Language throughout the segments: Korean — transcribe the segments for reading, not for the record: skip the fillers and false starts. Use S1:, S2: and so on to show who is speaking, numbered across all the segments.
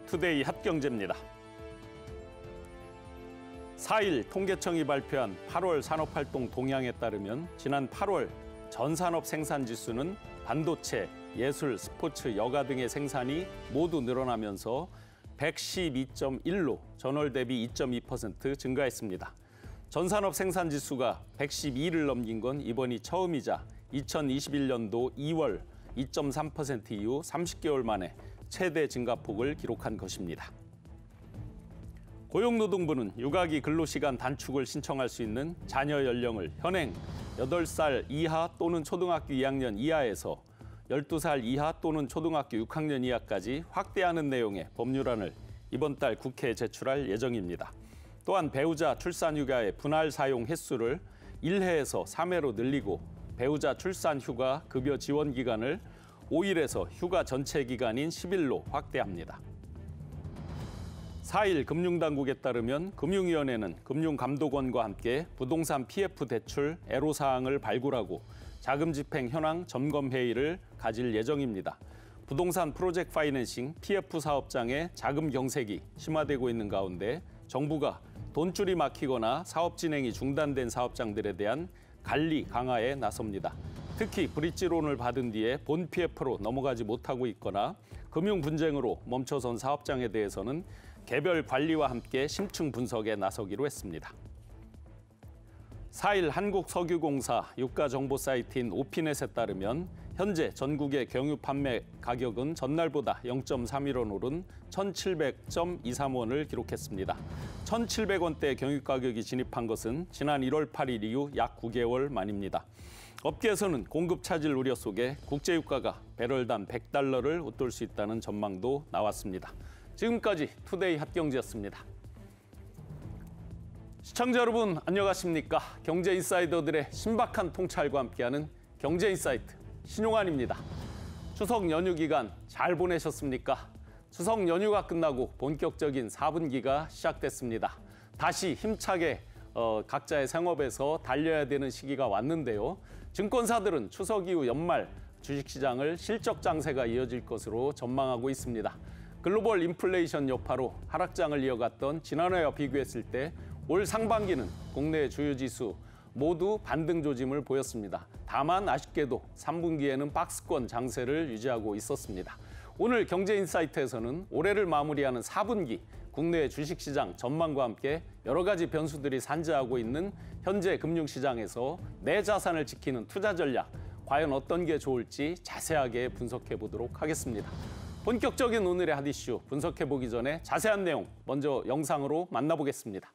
S1: 투데이 핫경제입니다. 4일 통계청이 발표한 8월 산업활동 동향에 따르면 지난 8월 전산업 생산지수는 반도체, 예술, 스포츠, 여가 등의 생산이 모두 늘어나면서 112.1로 전월 대비 2.2% 증가했습니다. 전산업 생산지수가 112를 넘긴 건 이번이 처음이자 2021년도 2월 2.3% 이후 30개월 만에 최대 증가폭을 기록한 것입니다. 고용노동부는 육아기 근로시간 단축을 신청할 수 있는 자녀 연령을 현행 8살 이하 또는 초등학교 2학년 이하에서 12살 이하 또는 초등학교 6학년 이하까지 확대하는 내용의 법률안을 이번 달 국회에 제출할 예정입니다. 또한 배우자 출산휴가의 분할 사용 횟수를 1회에서 3회로 늘리고 배우자 출산휴가 급여 지원 기간을 5일에서 휴가 전체 기간인 10일로 확대합니다. 4일 금융당국에 따르면 금융위원회는 금융감독원과 함께 부동산 PF 대출 애로사항을 발굴하고 자금 집행 현황 점검 회의를 가질 예정입니다. 부동산 프로젝트 파이낸싱 PF 사업장의 자금 경색이 심화되고 있는 가운데 정부가 돈줄이 막히거나 사업 진행이 중단된 사업장들에 대한 관리 강화에 나섭니다. 특히 브릿지론을 받은 뒤에 본 PF로 넘어가지 못하고 있거나 금융 분쟁으로 멈춰선 사업장에 대해서는 개별 관리와 함께 심층 분석에 나서기로 했습니다. 4일 한국석유공사 유가정보 사이트인 오피넷에 따르면 현재 전국의 경유 판매 가격은 전날보다 0.31원 오른 1,700.23원을 기록했습니다. 1,700원대 경유 가격이 진입한 것은 지난 1월 8일 이후 약 9개월 만입니다. 업계에서는 공급 차질 우려 속에 국제유가가 배럴당 100달러를 웃돌 수 있다는 전망도 나왔습니다. 지금까지 투데이 핫경제였습니다. 시청자 여러분 안녕하십니까? 경제인사이더들의 신박한 통찰과 함께하는 경제인사이트 신용환입니다. 추석 연휴 기간 잘 보내셨습니까? 추석 연휴가 끝나고 본격적인 4분기가 시작됐습니다. 다시 힘차게 각자의 생업에서 달려야 되는 시기가 왔는데요. 증권사들은 추석 이후 연말 주식시장을 실적 장세가 이어질 것으로 전망하고 있습니다. 글로벌 인플레이션 여파로 하락장을 이어갔던 지난해와 비교했을 때 올 상반기는 국내 주요 지수 모두 반등 조짐을 보였습니다. 다만 아쉽게도 3분기에는 박스권 장세를 유지하고 있었습니다. 오늘 경제인사이트에서는 올해를 마무리하는 4분기 국내 주식시장 전망과 함께 여러 가지 변수들이 산재하고 있는 현재 금융시장에서 내 자산을 지키는 투자 전략, 과연 어떤 게 좋을지 자세하게 분석해 보도록 하겠습니다. 본격적인 오늘의 핫 이슈 분석해 보기 전에 자세한 내용 먼저 영상으로 만나보겠습니다.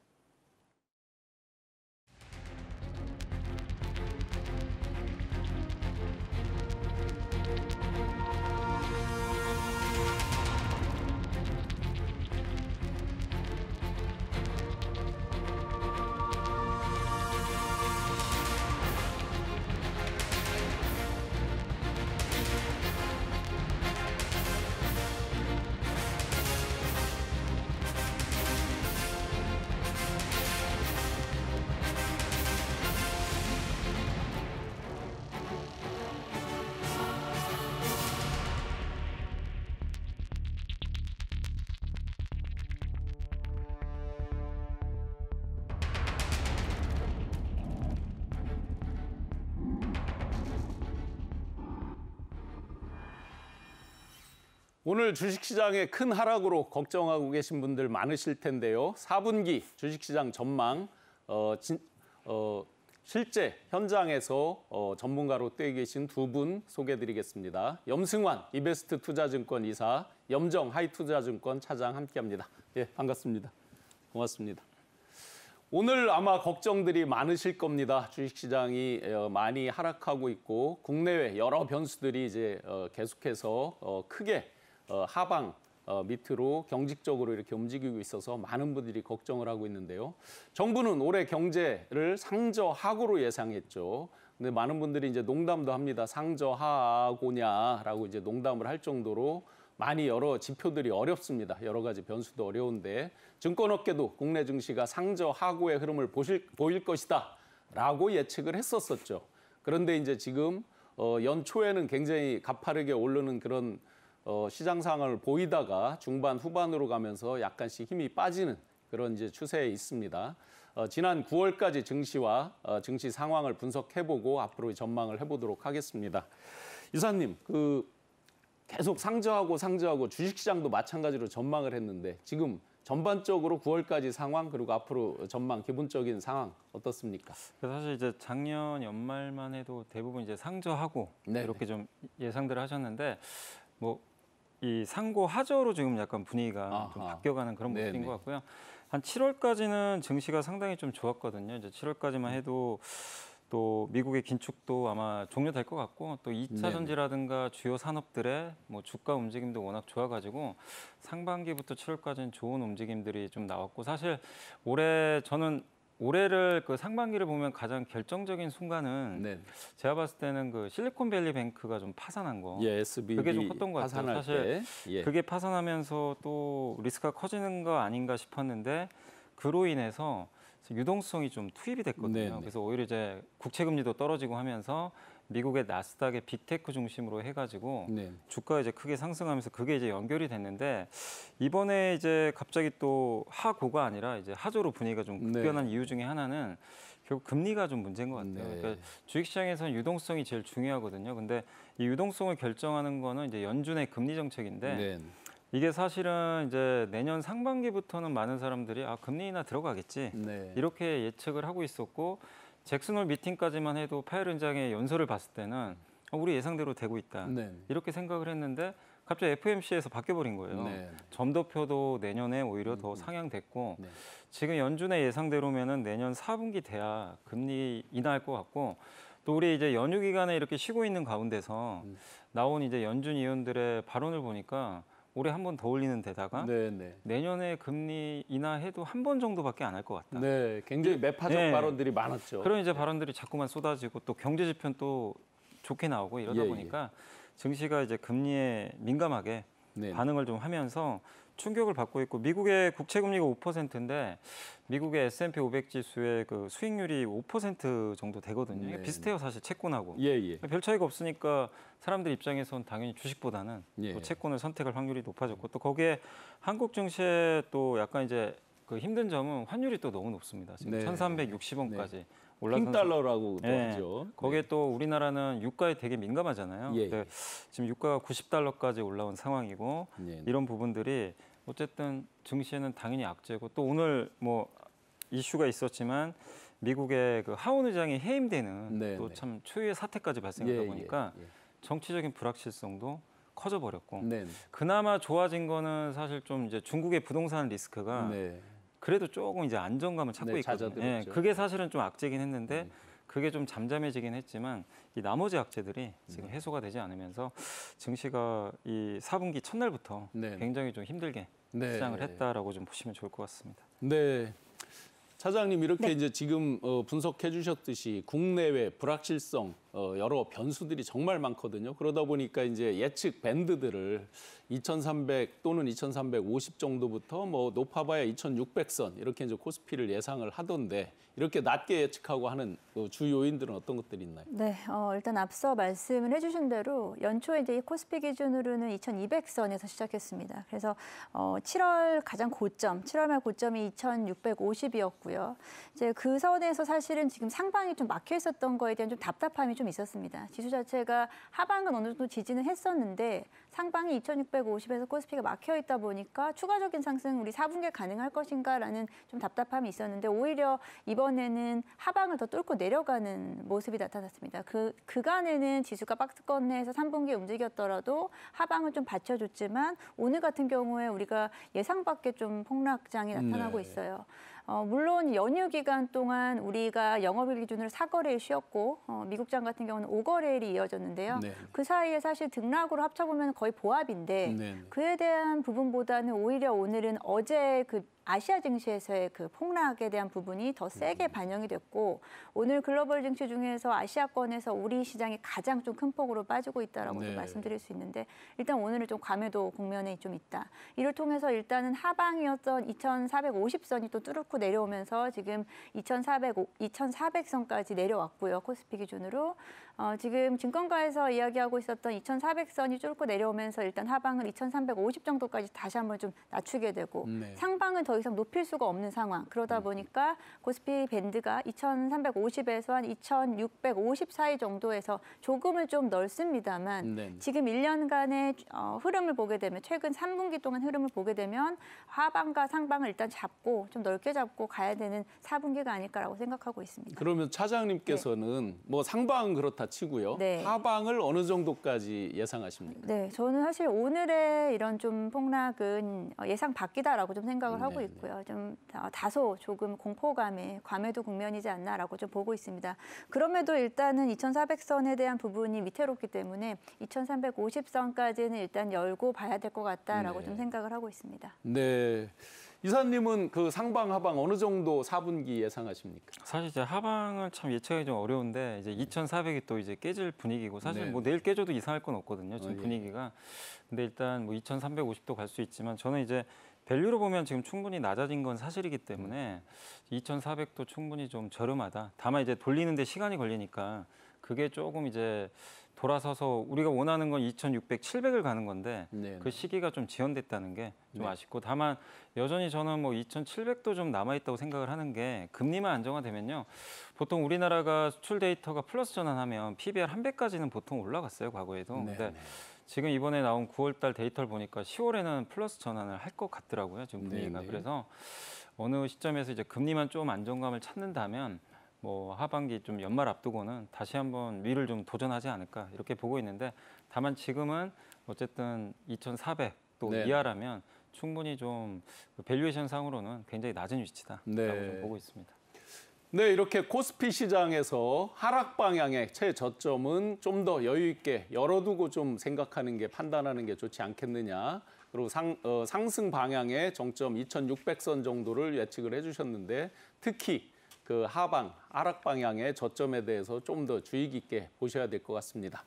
S1: 오늘 주식시장의 큰 하락으로 걱정하고 계신 분들 많으실 텐데요. 4분기 주식시장 전망, 실제 현장에서 전문가로 떼 계신 두 분 소개해드리겠습니다. 염승환 이베스트 투자증권 이사, 염정 하이투자증권 차장 함께합니다. 예, 반갑습니다. 고맙습니다. 오늘 아마 걱정들이 많으실 겁니다. 주식시장이 많이 하락하고 있고 국내외 여러 변수들이 이제 계속해서 크게 하방 밑으로 경직적으로 이렇게 움직이고 있어서 많은 분들이 걱정을 하고 있는데요. 정부는 올해 경제를 상저하고로 예상했죠. 근데 많은 분들이 이제 농담도 합니다. 상저하고냐라고 이제 농담을 할 정도로 많이 여러 지표들이 어렵습니다. 여러 가지 변수도 어려운데 증권업계도 국내 증시가 상저하고의 흐름을 보일 것이다라고 예측을 했었었죠. 그런데 이제 지금 연초에는 굉장히 가파르게 오르는 그런 시장 상황을 보이다가 중반 후반으로 가면서 약간씩 힘이 빠지는 그런 이제 추세에 있습니다. 지난 9월까지 증시와 증시 상황을 분석해보고 앞으로 전망을 해보도록 하겠습니다. 이사님, 계속 상저하고 주식시장도 마찬가지로 전망을 했는데 지금 전반적으로 9월까지 상황 그리고 앞으로 전망 기본적인 상황 어떻습니까?
S2: 사실 이제 작년 연말만 해도 대부분 이제 상저하고
S1: 네네.
S2: 이렇게 좀 예상들을 하셨는데 뭐 이 상고 하저로 지금 약간 분위기가 좀 바뀌어가는 그런 모습인
S1: 네네.
S2: 것 같고요. 한 7월까지는 증시가 상당히 좀 좋았거든요. 이제 7월까지만 해도 또 미국의 긴축도 아마 종료될 것 같고 또 2차 전지라든가 주요 산업들의 뭐 주가 움직임도 워낙 좋아가지고 상반기부터 7월까지는 좋은 움직임들이 좀 나왔고 사실 저는 올해를 상반기를 보면 가장 결정적인 순간은
S1: 네.
S2: 제가 봤을 때는 실리콘밸리 뱅크가 좀 파산한 거.
S1: 예, SBB
S2: 그게 좀 컸던 것 같아요.
S1: 파산할
S2: 사실
S1: 때. 예.
S2: 그게 파산하면서 또 리스크가 커지는 거 아닌가 싶었는데 그로 인해서 유동성이 좀 투입이 됐거든요.
S1: 네네.
S2: 그래서 오히려 이제 국채 금리도 떨어지고 하면서 미국의 나스닥의 빅테크 중심으로 해가지고
S1: 네.
S2: 주가가 이제 크게 상승하면서 그게 이제 연결이 됐는데 이번에 이제 갑자기 또 하고가 아니라 이제 하조로 분위기가 좀 급변한 이유 중에 하나는 결국 금리가 좀 문제인 것 같아요.
S1: 네.
S2: 그러니까 주식시장에서는 유동성이 제일 중요하거든요. 근데 이 유동성을 결정하는 거는 이제 연준의 금리 정책인데.
S1: 네.
S2: 이게 사실은 이제 내년 상반기부터는 많은 사람들이 금리 인하 들어가겠지
S1: 네.
S2: 이렇게 예측을 하고 있었고 잭슨홀 미팅까지만 해도 파웰 의장의 연설을 봤을 때는 우리 예상대로 되고 있다
S1: 네.
S2: 이렇게 생각을 했는데 갑자기 FOMC에서 바뀌어버린 거예요.
S1: 네.
S2: 점도표도 내년에 오히려 더 상향됐고
S1: 네.
S2: 지금 연준의 예상대로면은 내년 4분기 돼야 금리 인하할 것 같고 또 우리 이제 연휴 기간에 이렇게 쉬고 있는 가운데서 나온 이제 연준 위원들의 발언을 보니까 올해 한 번 더 올리는 데다가 내년에 금리 인하해도 한 번 정도밖에 안 할 것 같다.
S1: 네, 굉장히 매파적 발언들이 많았죠.
S2: 그런 이제 발언들이 자꾸만 쏟아지고 또 경제 지표는 또 좋게 나오고 이러다 보니까 증시가 이제 금리에 민감하게 반응을 좀 하면서 충격을 받고 있고 미국의 국채 금리가 5%인데 미국의 S&P 500 지수의 수익률이 5% 정도 되거든요. 이게 비슷해요, 사실 채권하고. 별 차이가 없으니까 사람들 입장에서는 당연히 주식보다는 또 채권을 선택할 확률이 높아졌고 또 거기에 한국 증시에 또 약간 이제 힘든 점은 환율이 또 너무 높습니다. 지금 1,360원까지 올라선
S1: 핑달러라고 하죠.
S2: 거기에 또 우리나라는 유가에 되게 민감하잖아요. 근데 지금 유가가 90달러까지 올라온 상황이고 이런 부분들이 어쨌든 증시에는 당연히 악재고 또 오늘 뭐 이슈가 있었지만 미국의 하원 의장이 해임되는 또 참 초유의 사태까지 발생하다 보니까 정치적인 불확실성도 커져버렸고 그나마 좋아진 거는 사실 좀 이제 중국의 부동산 리스크가 그래도 조금 이제 안정감을 찾고 있거든요. 그게 사실은 좀 악재긴 했는데 그게 좀 잠잠해지긴 했지만 이 나머지 악재들이 지금 해소가 되지 않으면서 증시가 이 4분기 첫날부터 굉장히 좀 힘들게 시장을 했다라고 좀 보시면 좋을 것 같습니다.
S1: 네. 차장님 이렇게 이제 지금 분석해 주셨듯이 국내외 불확실성 여러 변수들이 정말 많거든요. 그러다 보니까 이제 예측 밴드들을 2,300 또는 2,350 정도부터 뭐 높아봐야 2,600선 이렇게 이제 코스피를 예상을 하던데 이렇게 낮게 예측하고 하는 주 요인들은 어떤 것들이 있나요?
S3: 네, 일단 앞서 말씀을 해주신 대로 연초에 이제 이 코스피 기준으로는 2,200선에서 시작했습니다. 그래서 7월 가장 고점, 7월 말 고점이 2,650이었고요. 이제 그 선에서 사실은 지금 상방이 좀 막혀 있었던 거에 대한 좀 답답함이 좀 있었습니다. 지수 자체가 하방은 어느 정도 지지는 했었는데 상방이 2,650에서 코스피가 막혀 있다 보니까 추가적인 상승 우리 4분기에 가능할 것인가라는 좀 답답함이 있었는데 오히려 이번에는 하방을 더 뚫고 내려가는 모습이 나타났습니다. 그간에는 지수가 박스권 내에서 3분기에 움직였더라도 하방을 좀 받쳐줬지만 오늘 같은 경우에 우리가 예상 밖의 좀 폭락장이 나타나고 있어요. 물론 연휴 기간 동안 우리가 영업일 기준으로 4거래일 쉬었고 미국장 같은 경우는 5거래일이 이어졌는데요. 그 사이에 사실 등락으로 합쳐보면 거의 보합인데 그에 대한 부분보다는 오히려 오늘은 어제 아시아 증시에서의 그 폭락에 대한 부분이 더 세게 반영이 됐고 오늘 글로벌 증시 중에서 아시아권에서 우리 시장이 가장 좀 큰 폭으로 빠지고 있다라고 좀 말씀드릴 수 있는데 일단 오늘은 좀 과매도 국면에 좀 있다. 이를 통해서 일단은 하방이었던 2,450선이 또 뚫고 내려오면서 지금 2,400선까지 내려왔고요. 코스피 기준으로. 지금 증권가에서 이야기하고 있었던 2,400선이 뚫고 내려오면서 일단 하방은 2,350 정도까지 다시 한번 좀 낮추게 되고 상방은 더 이상 높일 수가 없는 상황. 그러다 보니까 코스피 밴드가 2,350에서 한 2,650 사이 정도에서 조금은 좀 넓습니다만 지금 1년간의 흐름을 보게 되면 최근 3분기 동안 흐름을 보게 되면 하방과 상방을 일단 잡고 좀 넓게 잡고 가야 되는 4분기가 아닐까라고 생각하고 있습니다.
S1: 그러면 차장님께서는 뭐 상방은 그렇다 치고요. 하방을 어느 정도까지 예상하십니까?
S3: 네, 저는 사실 오늘의 이런 좀 폭락은 예상 밖이다라고 좀 생각을 하고 있고요. 좀 다소 조금 공포감에 과매도 국면이지 않나라고 좀 보고 있습니다. 그럼에도 일단은 2,400선에 대한 부분이 위태롭기 때문에 2,350선까지는 일단 열고 봐야 될 것 같다라고 좀 생각을 하고 있습니다.
S1: 네. 이사님은 그 상방 하방 어느 정도 4분기 예상하십니까?
S2: 사실 이제 하방을 참 예측하기 좀 어려운데 이제 2,400이 또 이제 깨질 분위기고 사실 뭐 내일 깨져도 이상할 건 없거든요. 지금 분위기가. 근데 일단 뭐 2,350도 갈 수 있지만 저는 이제 밸류로 보면 지금 충분히 낮아진 건 사실이기 때문에 2,400도 충분히 좀 저렴하다. 다만 이제 돌리는데 시간이 걸리니까 그게 조금 이제 돌아서서 우리가 원하는 건 2,600, 700을 가는 건데 그 시기가 좀 지연됐다는 게 좀 아쉽고 다만 여전히 저는 뭐 2,700도 좀 남아있다고 생각을 하는 게 금리만 안정화되면요. 보통 우리나라가 수출 데이터가 플러스 전환하면 PBR 100까지는 보통 올라갔어요. 과거에도. 근데 지금 이번에 나온 9월 달 데이터를 보니까 10월에는 플러스 전환을 할 것 같더라고요. 지금 분위기가. 그래서 어느 시점에서 이제 금리만 좀 안정감을 찾는다면 뭐 하반기 좀 연말 앞두고는 다시 한번 위를 좀 도전하지 않을까 이렇게 보고 있는데 다만 지금은 어쨌든 2,400도 이하라면 충분히 좀 밸류에이션 상으로는 굉장히 낮은 위치다라고 좀 보고 있습니다.
S1: 네, 이렇게 코스피 시장에서 하락 방향의 최저점은 좀 더 여유 있게 열어두고 좀 생각하는 게 판단하는 게 좋지 않겠느냐. 그리고 상승 방향의 정점 2,600선 정도를 예측을 해주셨는데 특히 그 하방, 하락 방향의 저점에 대해서 좀 더 주의 깊게 보셔야 될 것 같습니다.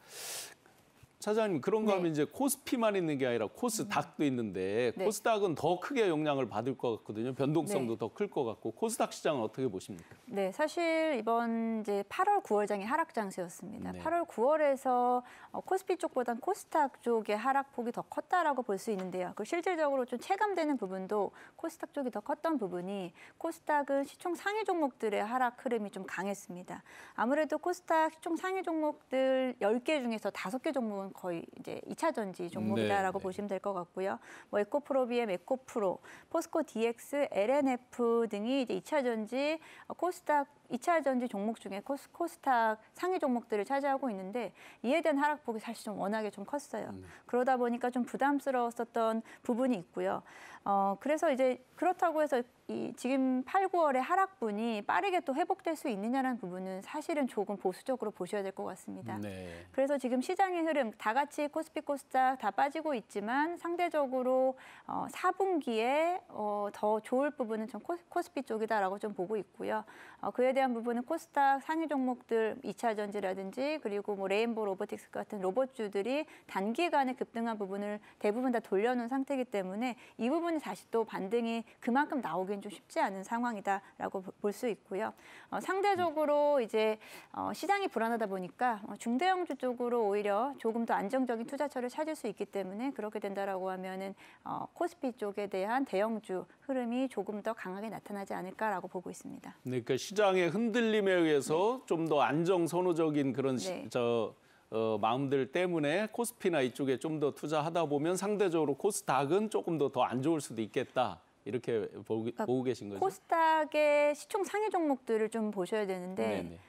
S1: 차장님, 그런가 하면 이제 코스피만 있는 게 아니라 코스닥도 있는데 코스닥은 더 크게 영향을 받을 것 같거든요. 변동성도 더 클 것 같고 코스닥 시장은 어떻게 보십니까?
S3: 네, 사실 이번 이제 8월, 9월장이 하락 장세였습니다. 8월, 9월에서 코스피 쪽보단 코스닥 쪽의 하락폭이 더 컸다라고 볼 수 있는데요. 그 실질적으로 좀 체감되는 부분도 코스닥 쪽이 더 컸던 부분이 코스닥은 시총 상위 종목들의 하락 흐름이 좀 강했습니다. 아무래도 코스닥 시총 상위 종목들 10개 중에서 5개 종목은 거의 이제 2차 전지 종목이다라고 보시면 될 것 같고요. 뭐 에코프로비엠, 에코프로, 포스코 DX, LNF 등이 이제 2차 전지 코스닥 2차 전지 종목 중에 코스닥 상위 종목들을 차지하고 있는데 이에 대한 하락폭이 사실 좀 워낙에 좀 컸어요. 그러다 보니까 좀 부담스러웠었던 부분이 있고요. 그래서 이제 그렇다고 해서 지금 8, 9월의 하락분이 빠르게 또 회복될 수 있느냐라는 부분은 사실은 조금 보수적으로 보셔야 될 것 같습니다. 그래서 지금 시장의 흐름 다 같이 코스피, 코스닥 다 빠지고 있지만 상대적으로 4분기에 더 좋을 부분은 좀 코스피 쪽이다라고 좀 보고 있고요. 그에 대한 부분은 코스닥 상위 종목들 2차 전지라든지 그리고 뭐 레인보우 로보틱스 같은 로봇주들이 단기간에 급등한 부분을 대부분 다 돌려놓은 상태이기 때문에 이 부분이 다시 또 반등이 그만큼 나오기는 좀 쉽지 않은 상황이다라고 볼 수 있고요. 상대적으로 이제 시장이 불안하다 보니까 중대형주 쪽으로 오히려 조금 더 안정적인 투자처를 찾을 수 있기 때문에 그렇게 된다라고 하면은 코스피 쪽에 대한 대형주 흐름이 조금 더 강하게 나타나지 않을까라고 보고 있습니다.
S1: 네, 그러니까 시장의 흔들림에 의해서 좀 더 안정 선호적인 그런 마음들 때문에 코스피나 이쪽에 좀 더 투자하다 보면 상대적으로 코스닥은 조금 더 안 좋을 수도 있겠다. 이렇게 보고 계신 거죠?
S3: 코스닥의 시총 상위 종목들을 좀 보셔야 되는데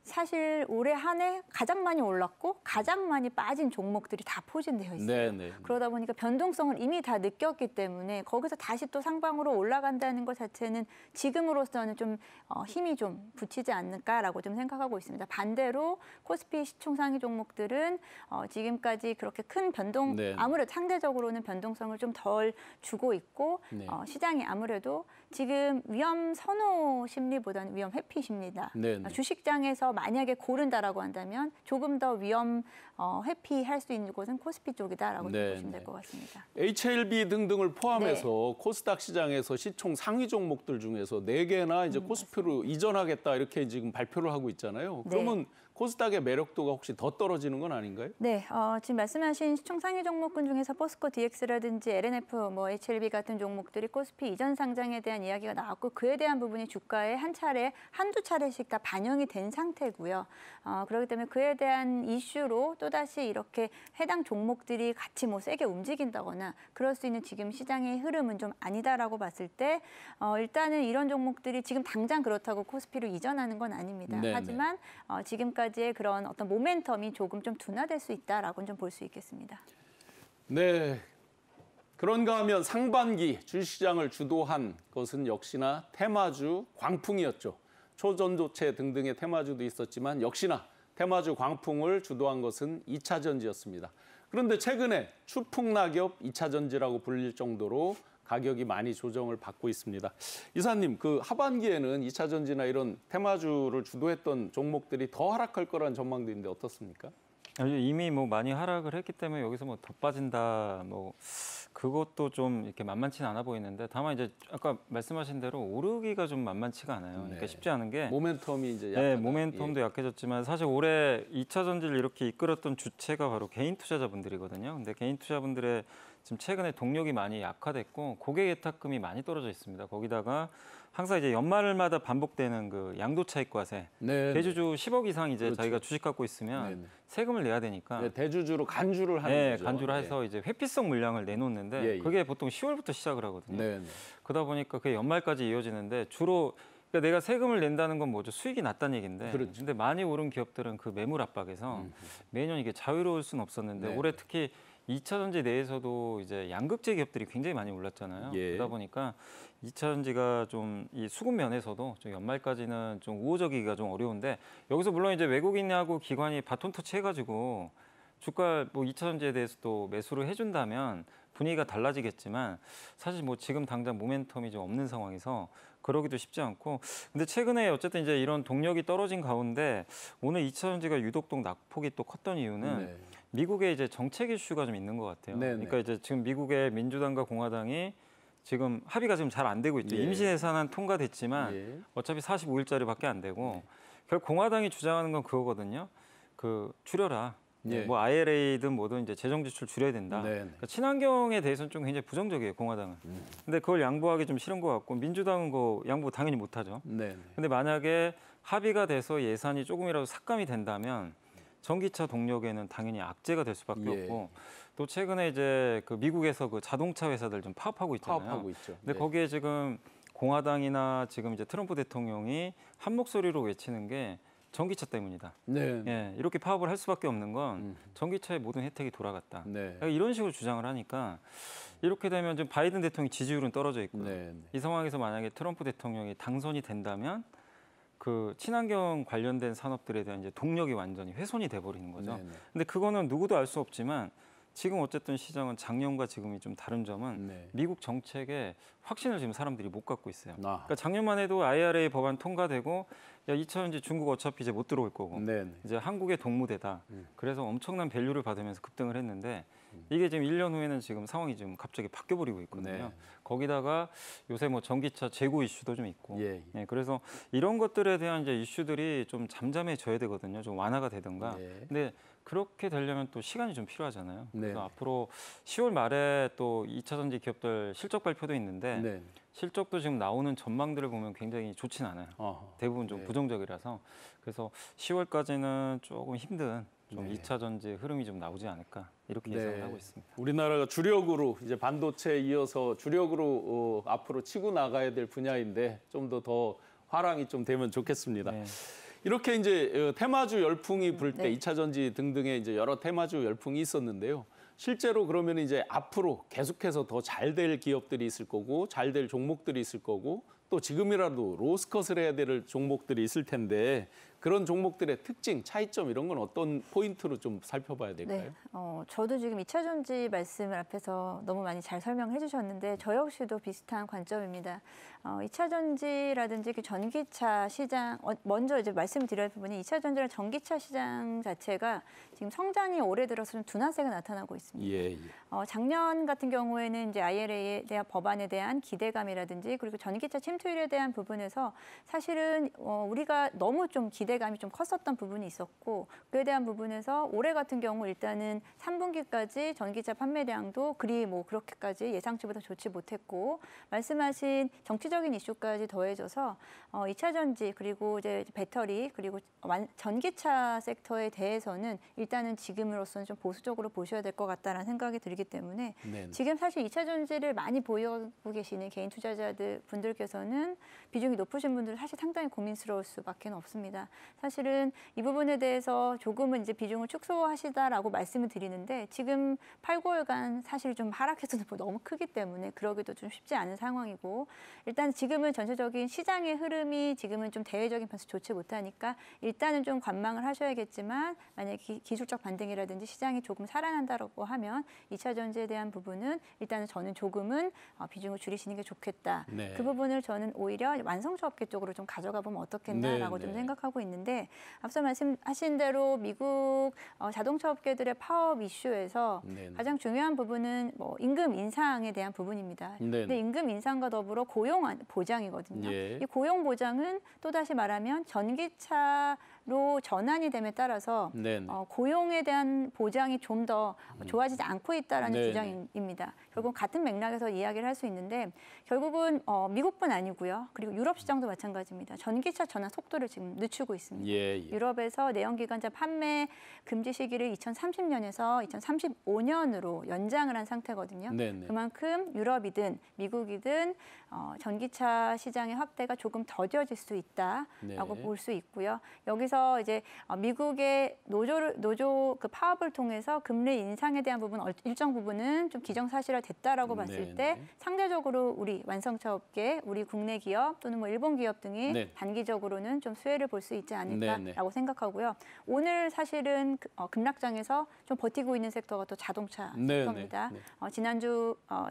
S3: 사실 올해 한 해 가장 많이 올랐고 가장 많이 빠진 종목들이 다 포진되어 있어요.
S1: 네네.
S3: 그러다 보니까 변동성을 이미 다 느꼈기 때문에 거기서 다시 또 상방으로 올라간다는 것 자체는 지금으로서는 좀 힘이 좀 붙이지 않을까라고 좀 생각하고 있습니다. 반대로 코스피 시총 상위 종목들은 지금까지 그렇게 큰 변동,
S1: 네네.
S3: 아무래도 상대적으로는 변동성을 좀 덜 주고 있고
S1: 네.
S3: 시장이 아무래도 지금 위험 선호 심리보다는 위험 회피 심리다.
S1: 네네.
S3: 주식장에서 만약에 고른다라고 한다면 조금 더 위험 회피할 수 있는 곳은 코스피 쪽이다라고 보시면 될 것 같습니다.
S1: HLB 등등을 포함해서 코스닥 시장에서 시총 상위 종목들 중에서 4개나 이제 코스피로 이전하겠다 이렇게 지금 발표를 하고 있잖아요. 그러면 코스닥의 매력도가 혹시 더 떨어지는 건 아닌가요?
S3: 네, 지금 말씀하신 시총 상위 종목군 중에서 포스코 DX라든지 LNF, HLB 같은 종목들이 코스피 이전 상장에 대한 이야기가 나왔고 그에 대한 부분이 주가에 한두 차례씩 다 반영이 된 상태고요. 그렇기 때문에 그에 대한 이슈로 또다시 이렇게 해당 종목들이 같이 세게 움직인다거나 그럴 수 있는 지금 시장의 흐름은 좀 아니다라고 봤을 때 일단은 이런 종목들이 지금 당장 그렇다고 코스피로 이전하는 건 아닙니다.
S1: 네네.
S3: 하지만 지금까지의 그런 어떤 모멘텀이 조금 좀 둔화될 수 있다라고는 좀 볼 수 있겠습니다.
S1: 네. 그런가 하면 상반기 주식시장을 주도한 것은 역시나 테마주 광풍이었죠. 초전도체 등등의 테마주도 있었지만 역시나 테마주 광풍을 주도한 것은 2차 전지였습니다. 그런데 최근에 추풍낙엽 2차 전지라고 불릴 정도로 가격이 많이 조정을 받고 있습니다. 이사님, 그 하반기에는 2차 전지나 이런 테마주를 주도했던 종목들이 더 하락할 거라는 전망도 있는데 어떻습니까?
S2: 이미 많이 하락을 했기 때문에 여기서 더 빠진다 그것도 좀 이렇게 만만치는 않아 보이는데 다만 이제 아까 말씀하신 대로 오르기가 좀 만만치가 않아요. 그러니까 쉽지 않은 게
S1: 모멘텀이 이제 약하다.
S2: 모멘텀도 약해졌지만 사실 올해 2차 전지를 이렇게 이끌었던 주체가 바로 개인 투자자분들이거든요. 근데 개인 투자분들의 지금 최근에 동력이 많이 약화됐고 고객 예탁금이 많이 떨어져 있습니다. 거기다가 항상 이제 연말마다 반복되는 그 양도 차익과세, 대주주 10억 이상 이제 자기가 주식 갖고 있으면 세금을 내야 되니까
S1: 대주주로 간주를 하는 거죠.
S2: 간주를 해서 이제 회피성 물량을 내놓는데 그게 보통 10월부터 시작을 하거든요. 그러다 보니까 그게 연말까지 이어지는데 주로 그러니까 내가 세금을 낸다는 건 뭐죠? 수익이 낮다는 얘기인데. 근데 많이 오른 기업들은 그 매물 압박에서 매년 이게 자유로울 수는 없었는데 올해 특히 2차 전지 내에서도 이제 양극재 기업들이 굉장히 많이 올랐잖아요. 그러다 보니까 2차 전지가 좀 이 수급 면에서도 좀 연말까지는 좀 우호적이기가 좀 어려운데 여기서 물론 이제 외국인하고 기관이 바톤 터치 해가지고 주가 2차 전지에 대해서 또 매수를 해준다면 분위기가 달라지겠지만 사실 지금 당장 모멘텀이 좀 없는 상황에서 그러기도 쉽지 않고 근데 최근에 어쨌든 이제 이런 동력이 떨어진 가운데 오늘 2차 전지가 유독 낙폭이 또 컸던 이유는 미국의 이제 정책 이슈가 좀 있는 것 같아요. 그러니까 이제 지금 미국의 민주당과 공화당이 지금 합의가 지금 잘 안 되고 있죠. 임시 예산안 통과됐지만 어차피 45일짜리밖에 안 되고 결국 공화당이 주장하는 건 그거거든요. 줄여라. IRA든 뭐든 이제 재정 지출 줄여야 된다. 그러니까 친환경에 대해서는 좀 굉장히 부정적이에요, 공화당은. 근데 그걸 양보하기 좀 싫은 것 같고 민주당은 양보 당연히 못 하죠. 근데 만약에 합의가 돼서 예산이 조금이라도 삭감이 된다면 전기차 동력에는 당연히 악재가 될 수밖에 없고 또 최근에 이제 미국에서 자동차 회사들 좀 파업하고 있잖아요.
S1: 파업하고 있죠.
S2: 근데 거기에 지금 공화당이나 지금 이제 트럼프 대통령이 한 목소리로 외치는 게 전기차 때문이다. 이렇게 파업을 할 수밖에 없는 건 전기차의 모든 혜택이 돌아갔다. 이런 식으로 주장을 하니까 이렇게 되면 지금 바이든 대통령 지지율은 떨어져 있고요. 이 상황에서 만약에 트럼프 대통령이 당선이 된다면 친환경 관련된 산업들에 대한 이제 동력이 완전히 훼손이 돼버리는 거죠. 근데 그거는 누구도 알 수 없지만 지금 어쨌든 시장은 작년과 지금이 좀 다른 점은 미국 정책에 확신을 지금 사람들이 못 갖고 있어요. 그러니까 작년만 해도 IRA 법안 통과되고 2차 전지 중국 어차피 이제 못 들어올 거고 이제 한국의 동무대다. 그래서 엄청난 밸류를 받으면서 급등을 했는데 이게 지금 1년 후에는 지금 상황이 좀 갑자기 바뀌어버리고 있거든요. 거기다가 요새 전기차 재고 이슈도 좀 있고 그래서 이런 것들에 대한 이제 이슈들이 좀 잠잠해져야 되거든요. 좀 완화가 되든가. 근데 그렇게 되려면 또 시간이 좀 필요하잖아요. 그래서 앞으로 10월 말에 또 2차 전지 기업들 실적 발표도 있는데 실적도 지금 나오는 전망들을 보면 굉장히 좋진 않아요. 대부분 좀 부정적이라서 그래서 10월까지는 조금 힘든 좀 2차 전지 흐름이 좀 나오지 않을까 이렇게 예상을 하고 있습니다.
S1: 우리나라가 주력으로 이제 반도체에 이어서 주력으로 앞으로 치고 나가야 될 분야인데 좀 더 화랑이 좀 되면 좋겠습니다. 이렇게 이제 테마주 열풍이 불 때 2차 전지 등등의 이제 여러 테마주 열풍이 있었는데요. 실제로 그러면 이제 앞으로 계속해서 더 잘 될 기업들이 있을 거고 잘 될 종목들이 있을 거고 또 지금이라도 로스컷을 해야 될 종목들이 있을 텐데 그런 종목들의 특징, 차이점 이런 건 어떤 포인트로 좀 살펴봐야 될까요?
S3: 네, 저도 지금 2차 전지 말씀을 앞에서 너무 많이 잘 설명해 주셨는데 저 역시도 비슷한 관점입니다. 2차 전지라든지 그 전기차 시장, 먼저 이제 말씀드릴 부분이 2차 전지랑 전기차 시장 자체가 지금 성장이 올해 들어서 좀 둔화세가 나타나고 있습니다.
S1: 예.
S3: 작년 같은 경우에는 이제 IRA에 대한 법안에 대한 기대감이라든지 그리고 전기차 침투율에 대한 부분에서 사실은 우리가 너무 좀 기대감이 좀 컸었던 부분이 있었고 그에 대한 부분에서 올해 같은 경우 일단은 3분기까지 전기차 판매량도 그리 뭐 그렇게까지 예상치보다 좋지 못했고 말씀하신 정치적인 이슈까지 더해져서 2차 전지 그리고 이제 배터리 그리고 전기차 섹터에 대해서는 일단은 지금으로서는 좀 보수적으로 보셔야 될 것 같다라는 생각이 들기 때문에
S1: 네.
S3: 지금 사실 2차 전지를 많이 보유하고 계시는 개인 투자자들 분들께서는 비중이 높으신 분들은 사실 상당히 고민스러울 수밖에 없습니다. 사실은 이 부분에 대해서 조금은 이제 비중을 축소하시다라고 말씀을 드리는데 지금 8, 9월간 사실 좀 하락해서 너무 크기 때문에 그러기도 좀 쉽지 않은 상황이고 일단 지금은 전체적인 시장의 흐름이 지금은 좀 대외적인 변수 좋지 못하니까 일단은 좀 관망을 하셔야겠지만 만약에 기술적 반등이라든지 시장이 조금 살아난다고 하면 2차 전지에 대한 부분은 일단은 저는 조금은 비중을 줄이시는 게 좋겠다.
S1: 네.
S3: 그 부분을 저는 오히려 완성차 업계 쪽으로 좀 가져가 보면 어떻겠나라고 좀 생각하고 있는데 앞서 말씀하신 대로 미국 자동차 업계들의 파업 이슈에서 가장 중요한 부분은 뭐 임금 인상에 대한 부분입니다. 근데 임금 인상과 더불어 고용 보장이거든요.
S1: 예.
S3: 이 고용 보장은 또다시 말하면 전기차로 전환이 됨에 따라서 고용에 대한 보장이 좀 더 좋아지지 않고 있다라는 주장입니다. 결국 같은 맥락에서 이야기를 할 수 있는데 결국은 미국뿐 아니고요. 그리고 유럽 시장도 마찬가지입니다. 전기차 전환 속도를 지금 늦추고 있습니다. 유럽에서 내연기관차 판매 금지 시기를 2030년에서 2035년으로 연장을 한 상태거든요. 그만큼 유럽이든 미국이든 전기차 시장의 확대가 조금 더뎌질 수 있다라고 볼 수 있고요. 여기서 이제 미국의 노조 그 파업을 통해서 금리 인상에 대한 부분 일정 부분은 좀 기정사실화됐다라고 봤을 때 상대적으로 우리 완성차 업계, 우리 국내 기업 또는 뭐 일본 기업 등이 단기적으로는 좀 수혜를 볼 수 있지 않을까라고 생각하고요. 오늘 사실은 급락장에서 좀 버티고 있는 섹터가 또 자동차 섹터입니다.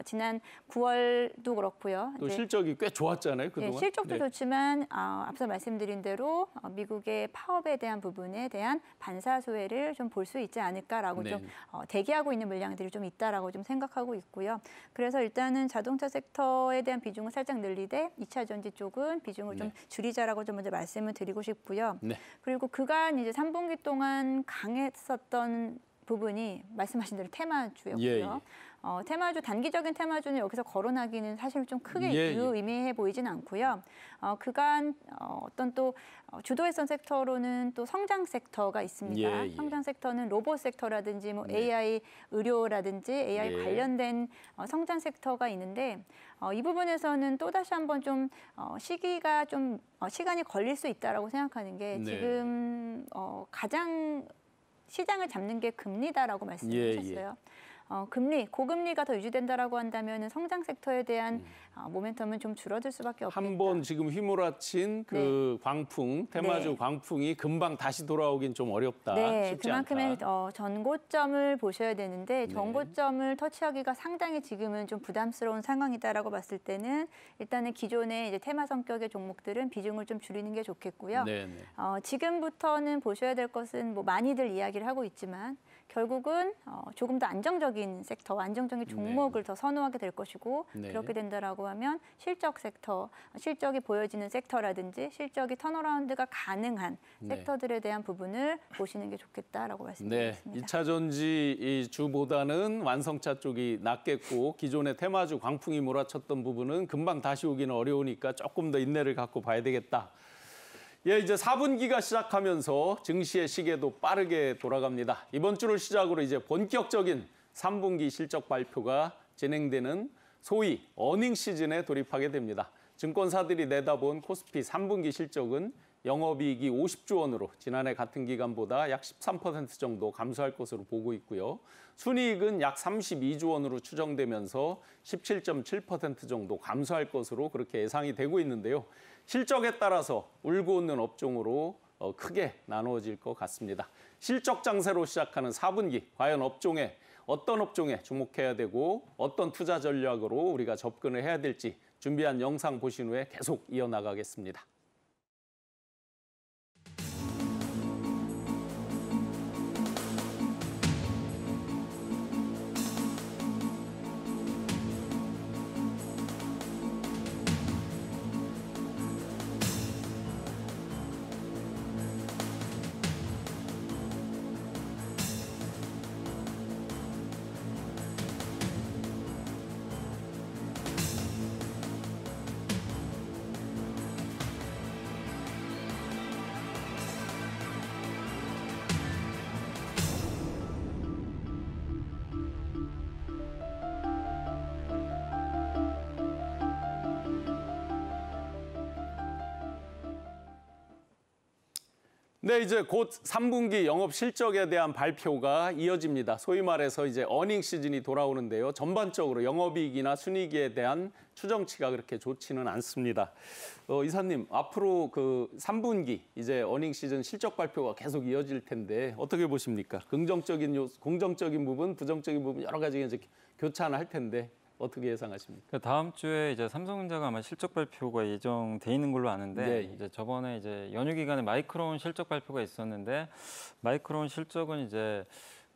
S3: 지난 9월도 그렇고요.
S1: 또 실적이 꽤 좋았잖아요, 그동안.
S3: 실적도 좋지만 앞서 말씀드린 대로 미국의 파업에 대한 부분에 대한 반사수혜를 좀 볼 수 있지 않을까라고 좀 대기하고 있는 물량들이 좀 있다라고 좀 생각하고 있고요. 그래서 일단은 자동차 섹터에 대한 비중을 살짝 늘리되 2차 전지 쪽은 비중을 좀 줄이자라고 좀 먼저 말씀을 드리고 싶고요. 그리고 그간 이제 3분기 동안 강했었던 부분이 말씀하신 대로 테마주였고요. 테마주, 단기적인 테마주는 여기서 거론하기는 사실 좀 크게 유의미해 보이진 않고요. 그간 어떤 또 주도했던 섹터로는 또 성장 섹터가 있습니다. 성장 섹터는 로봇 섹터라든지 뭐 AI 의료라든지 AI 관련된 성장 섹터가 있는데 이 부분에서는 또다시 한번 좀 시간이 걸릴 수 있다라고 생각하는 게 지금 가장 시장을 잡는 게 금리다라고 말씀을 하셨어요. 고금리가 더 유지된다라고 한다면 성장 섹터에 대한 모멘텀은 좀 줄어들 수밖에 없겠다.
S1: 한번 지금 휘몰아친 그 광풍, 테마주 광풍이 금방 다시 돌아오긴 좀 어렵다. 쉽지
S3: 그만큼의 전고점을 보셔야 되는데 전고점을 터치하기가 상당히 지금은 좀 부담스러운 상황이다라고 봤을 때는 일단은 기존의 이제 테마 성격의 종목들은 비중을 좀 줄이는 게 좋겠고요. 지금부터는 보셔야 될 것은 뭐 많이들 이야기를 하고 있지만 결국은 조금 더 안정적인 섹터, 안정적인 종목을 더 선호하게 될 것이고 그렇게 된다라고 하면 실적 섹터, 실적이 보여지는 섹터라든지 실적이 턴어라운드가 가능한 섹터들에 대한 부분을 보시는 게 좋겠다라고 말씀드리겠습니다.
S1: 2차 전지 주보다는 완성차 쪽이 낫겠고 기존의 테마주 광풍이 몰아쳤던 부분은 금방 다시 오기는 어려우니까 조금 더 인내를 갖고 봐야 되겠다. 이제 4분기가 시작하면서 증시의 시계도 빠르게 돌아갑니다. 이번 주를 시작으로 이제 본격적인 3분기 실적 발표가 진행되는 소위 어닝 시즌에 돌입하게 됩니다. 증권사들이 내다본 코스피 3분기 실적은 영업이익이 50조 원으로 지난해 같은 기간보다 약 13% 정도 감소할 것으로 보고 있고요. 순이익은 약 32조 원으로 추정되면서 17.7% 정도 감소할 것으로 그렇게 예상이 되고 있는데요. 실적에 따라서 울고 웃는 업종으로 크게 나누어질 것 같습니다. 실적 장세로 시작하는 4분기, 과연 어떤 업종에 주목해야 되고 어떤 투자 전략으로 우리가 접근을 해야 될지 준비한 영상 보신 후에 계속 이어나가겠습니다. 네, 이제 곧 3분기 영업 실적에 대한 발표가 이어집니다. 소위 말해서 이제 어닝 시즌이 돌아오는데요. 전반적으로 영업이익이나 순이익에 대한 추정치가 그렇게 좋지는 않습니다. 이사님, 앞으로 그 3분기 이제 어닝 시즌 실적 발표가 계속 이어질 텐데 어떻게 보십니까? 긍정적인 부분, 부정적인 부분 여러 가지가 이제 교차할 텐데 어떻게 예상하십니까?
S2: 다음 주에 이제 삼성전자가 아마 실적 발표가 예정돼 있는 걸로 아는데
S1: 네.
S2: 이제 저번에 이제 연휴 기간에 마이크론 실적 발표가 있었는데 마이크론 실적은 이제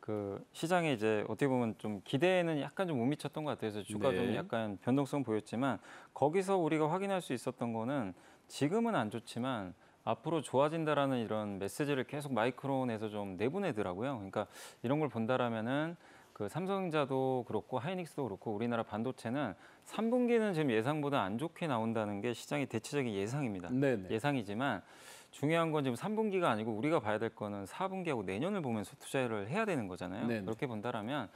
S2: 그 시장에 이제 어떻게 보면 좀 기대에는 약간 좀 못 미쳤던 것 같아요. 그래서 주가 좀 약간 변동성 보였지만 거기서 우리가 확인할 수 있었던 거는 지금은 안 좋지만 앞으로 좋아진다라는 이런 메시지를 계속 마이크론에서 좀 내보내더라고요. 그러니까 이런 걸 본다라면은 그 삼성전자도 그렇고 하이닉스도 그렇고 우리나라 반도체는 3분기는 지금 예상보다 안 좋게 나온다는 게 시장의 대체적인 예상입니다.
S1: 네네.
S2: 예상이지만 중요한 건 지금 3분기가 아니고 우리가 봐야 될 거는 4분기하고 내년을 보면서 투자를 해야 되는 거잖아요.
S1: 네네.
S2: 그렇게 본다라면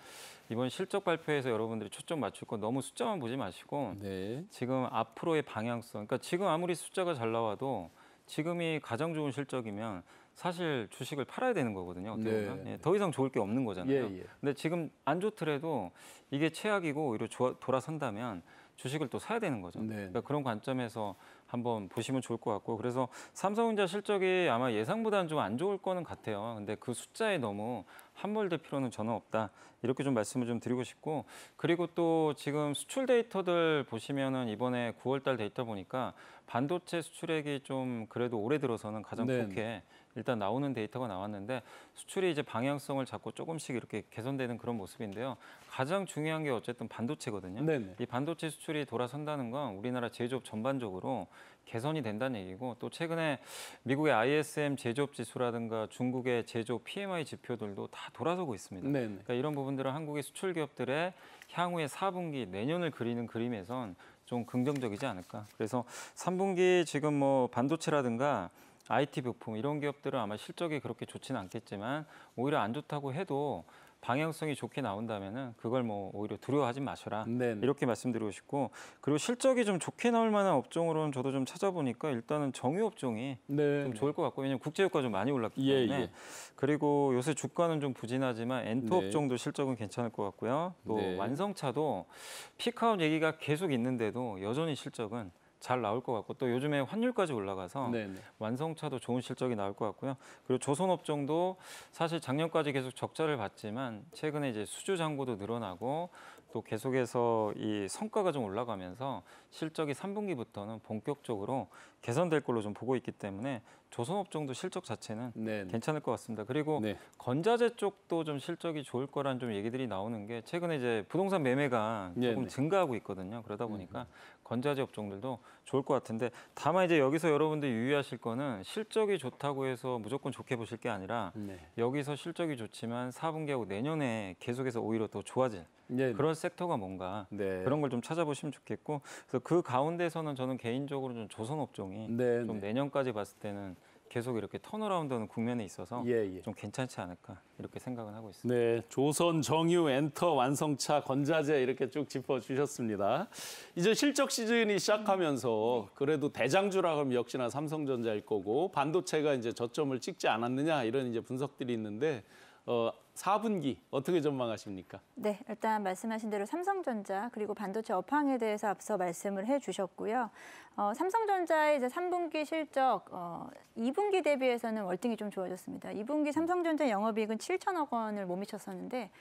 S2: 이번 실적 발표에서 여러분들이 초점 맞출 거 너무 숫자만 보지 마시고
S1: 네.
S2: 지금 앞으로의 방향성, 그러니까 지금 아무리 숫자가 잘 나와도 지금이 가장 좋은 실적이면 사실 주식을 팔아야 되는 거거든요. 어떻게
S1: 네.
S2: 보면. 더 이상 좋을 게 없는 거잖아요.
S1: 예.
S2: 근데 지금 안 좋더라도 이게 최악이고 오히려 돌아선다면 주식을 또 사야 되는 거죠.
S1: 네.
S2: 그러니까 그런 관점에서 한번 보시면 좋을 것 같고 그래서 삼성전자 실적이 아마 예상보다는 좀 안 좋을 거는 같아요. 근데 그 숫자에 너무 함몰될 필요는 저는 없다. 이렇게 좀 말씀을 좀 드리고 싶고 그리고 또 지금 수출 데이터들 보시면은 이번에 9월달 데이터 보니까 반도체 수출액이 좀 그래도 올해 들어서는 가장 좋게 일단 나오는 데이터가 나왔는데 수출이 이제 방향성을 잡고 조금씩 이렇게 개선되는 그런 모습인데요. 가장 중요한 게 어쨌든 반도체거든요.
S1: 네네.
S2: 이 반도체 수출이 돌아선다는 건 우리나라 제조업 전반적으로 개선이 된다는 얘기고 또 최근에 미국의 ISM 제조업 지수라든가 중국의 제조업 PMI 지표들도 다 돌아서고 있습니다.
S1: 네네.
S2: 그러니까 이런 부분들은 한국의 수출 기업들의 향후의 4분기 내년을 그리는 그림에선 좀 긍정적이지 않을까. 그래서 3분기 지금 뭐 반도체라든가 IT 부품 이런 기업들은 아마 실적이 그렇게 좋지는 않겠지만 오히려 안 좋다고 해도 방향성이 좋게 나온다면은 그걸 뭐 오히려 두려워하지 마셔라.
S1: 네네.
S2: 이렇게 말씀드리고 싶고 그리고 실적이 좀 좋게 나올 만한 업종으로는 저도 좀 찾아보니까 일단은 정유 업종이 좀 좋을 것 같고 왜냐면 국제유가 좀 많이 올랐기 때문에 그리고 요새 주가는 좀 부진하지만 엔터 업종도 실적은 괜찮을 것 같고요. 또 완성차도 피크아웃 얘기가 계속 있는데도 여전히 실적은 잘 나올 것 같고 또 요즘에 환율까지 올라가서 완성차도 좋은 실적이 나올 것 같고요. 그리고 조선업종도 사실 작년까지 계속 적자를 봤지만 최근에 이제 수주 잔고도 늘어나고 또 계속해서 이 성과가 좀 올라가면서 실적이 3분기부터는 본격적으로 개선될 걸로 좀 보고 있기 때문에 조선업종도 실적 자체는 괜찮을 것 같습니다. 그리고 건자재 쪽도 좀 실적이 좋을 거란 좀 얘기들이 나오는 게 최근에 이제 부동산 매매가 조금 증가하고 있거든요. 그러다 보니까 건자재 업종들도 좋을 것 같은데 다만 이제 여기서 여러분들 유의하실 거는 실적이 좋다고 해서 무조건 좋게 보실 게 아니라 여기서 실적이 좋지만 4분기하고 내년에 계속해서 오히려 더 좋아질 그런 섹터가 뭔가 그런 걸 좀 찾아보시면 좋겠고 그래서 그 가운데서는 저는 개인적으로 좀 조선업종이 좀 내년까지 봤을 때는 계속 이렇게 턴어라운드하는 국면에 있어서
S1: 예, 예.
S2: 좀 괜찮지 않을까 이렇게 생각은 하고 있습니다.
S1: 네, 조선, 정유, 엔터, 완성차, 건자재 이렇게 쭉 짚어주셨습니다. 이제 실적 시즌이 시작하면서 그래도 대장주라 그러면 역시나 삼성전자일 거고 반도체가 이제 저점을 찍지 않았느냐 이런 이제 분석들이 있는데 4분기 어떻게 전망하십니까?
S3: 네, 일단 말씀하신 대로 삼성전자 그리고 반도체 업황에 대해서 앞서 말씀을 해주셨고요. 삼성전자의 이제 3분기 실적 2분기 대비해서는 월등히 좀 좋아졌습니다. 2분기 삼성전자 영업이익은 7천억 원을 못 미쳤었는데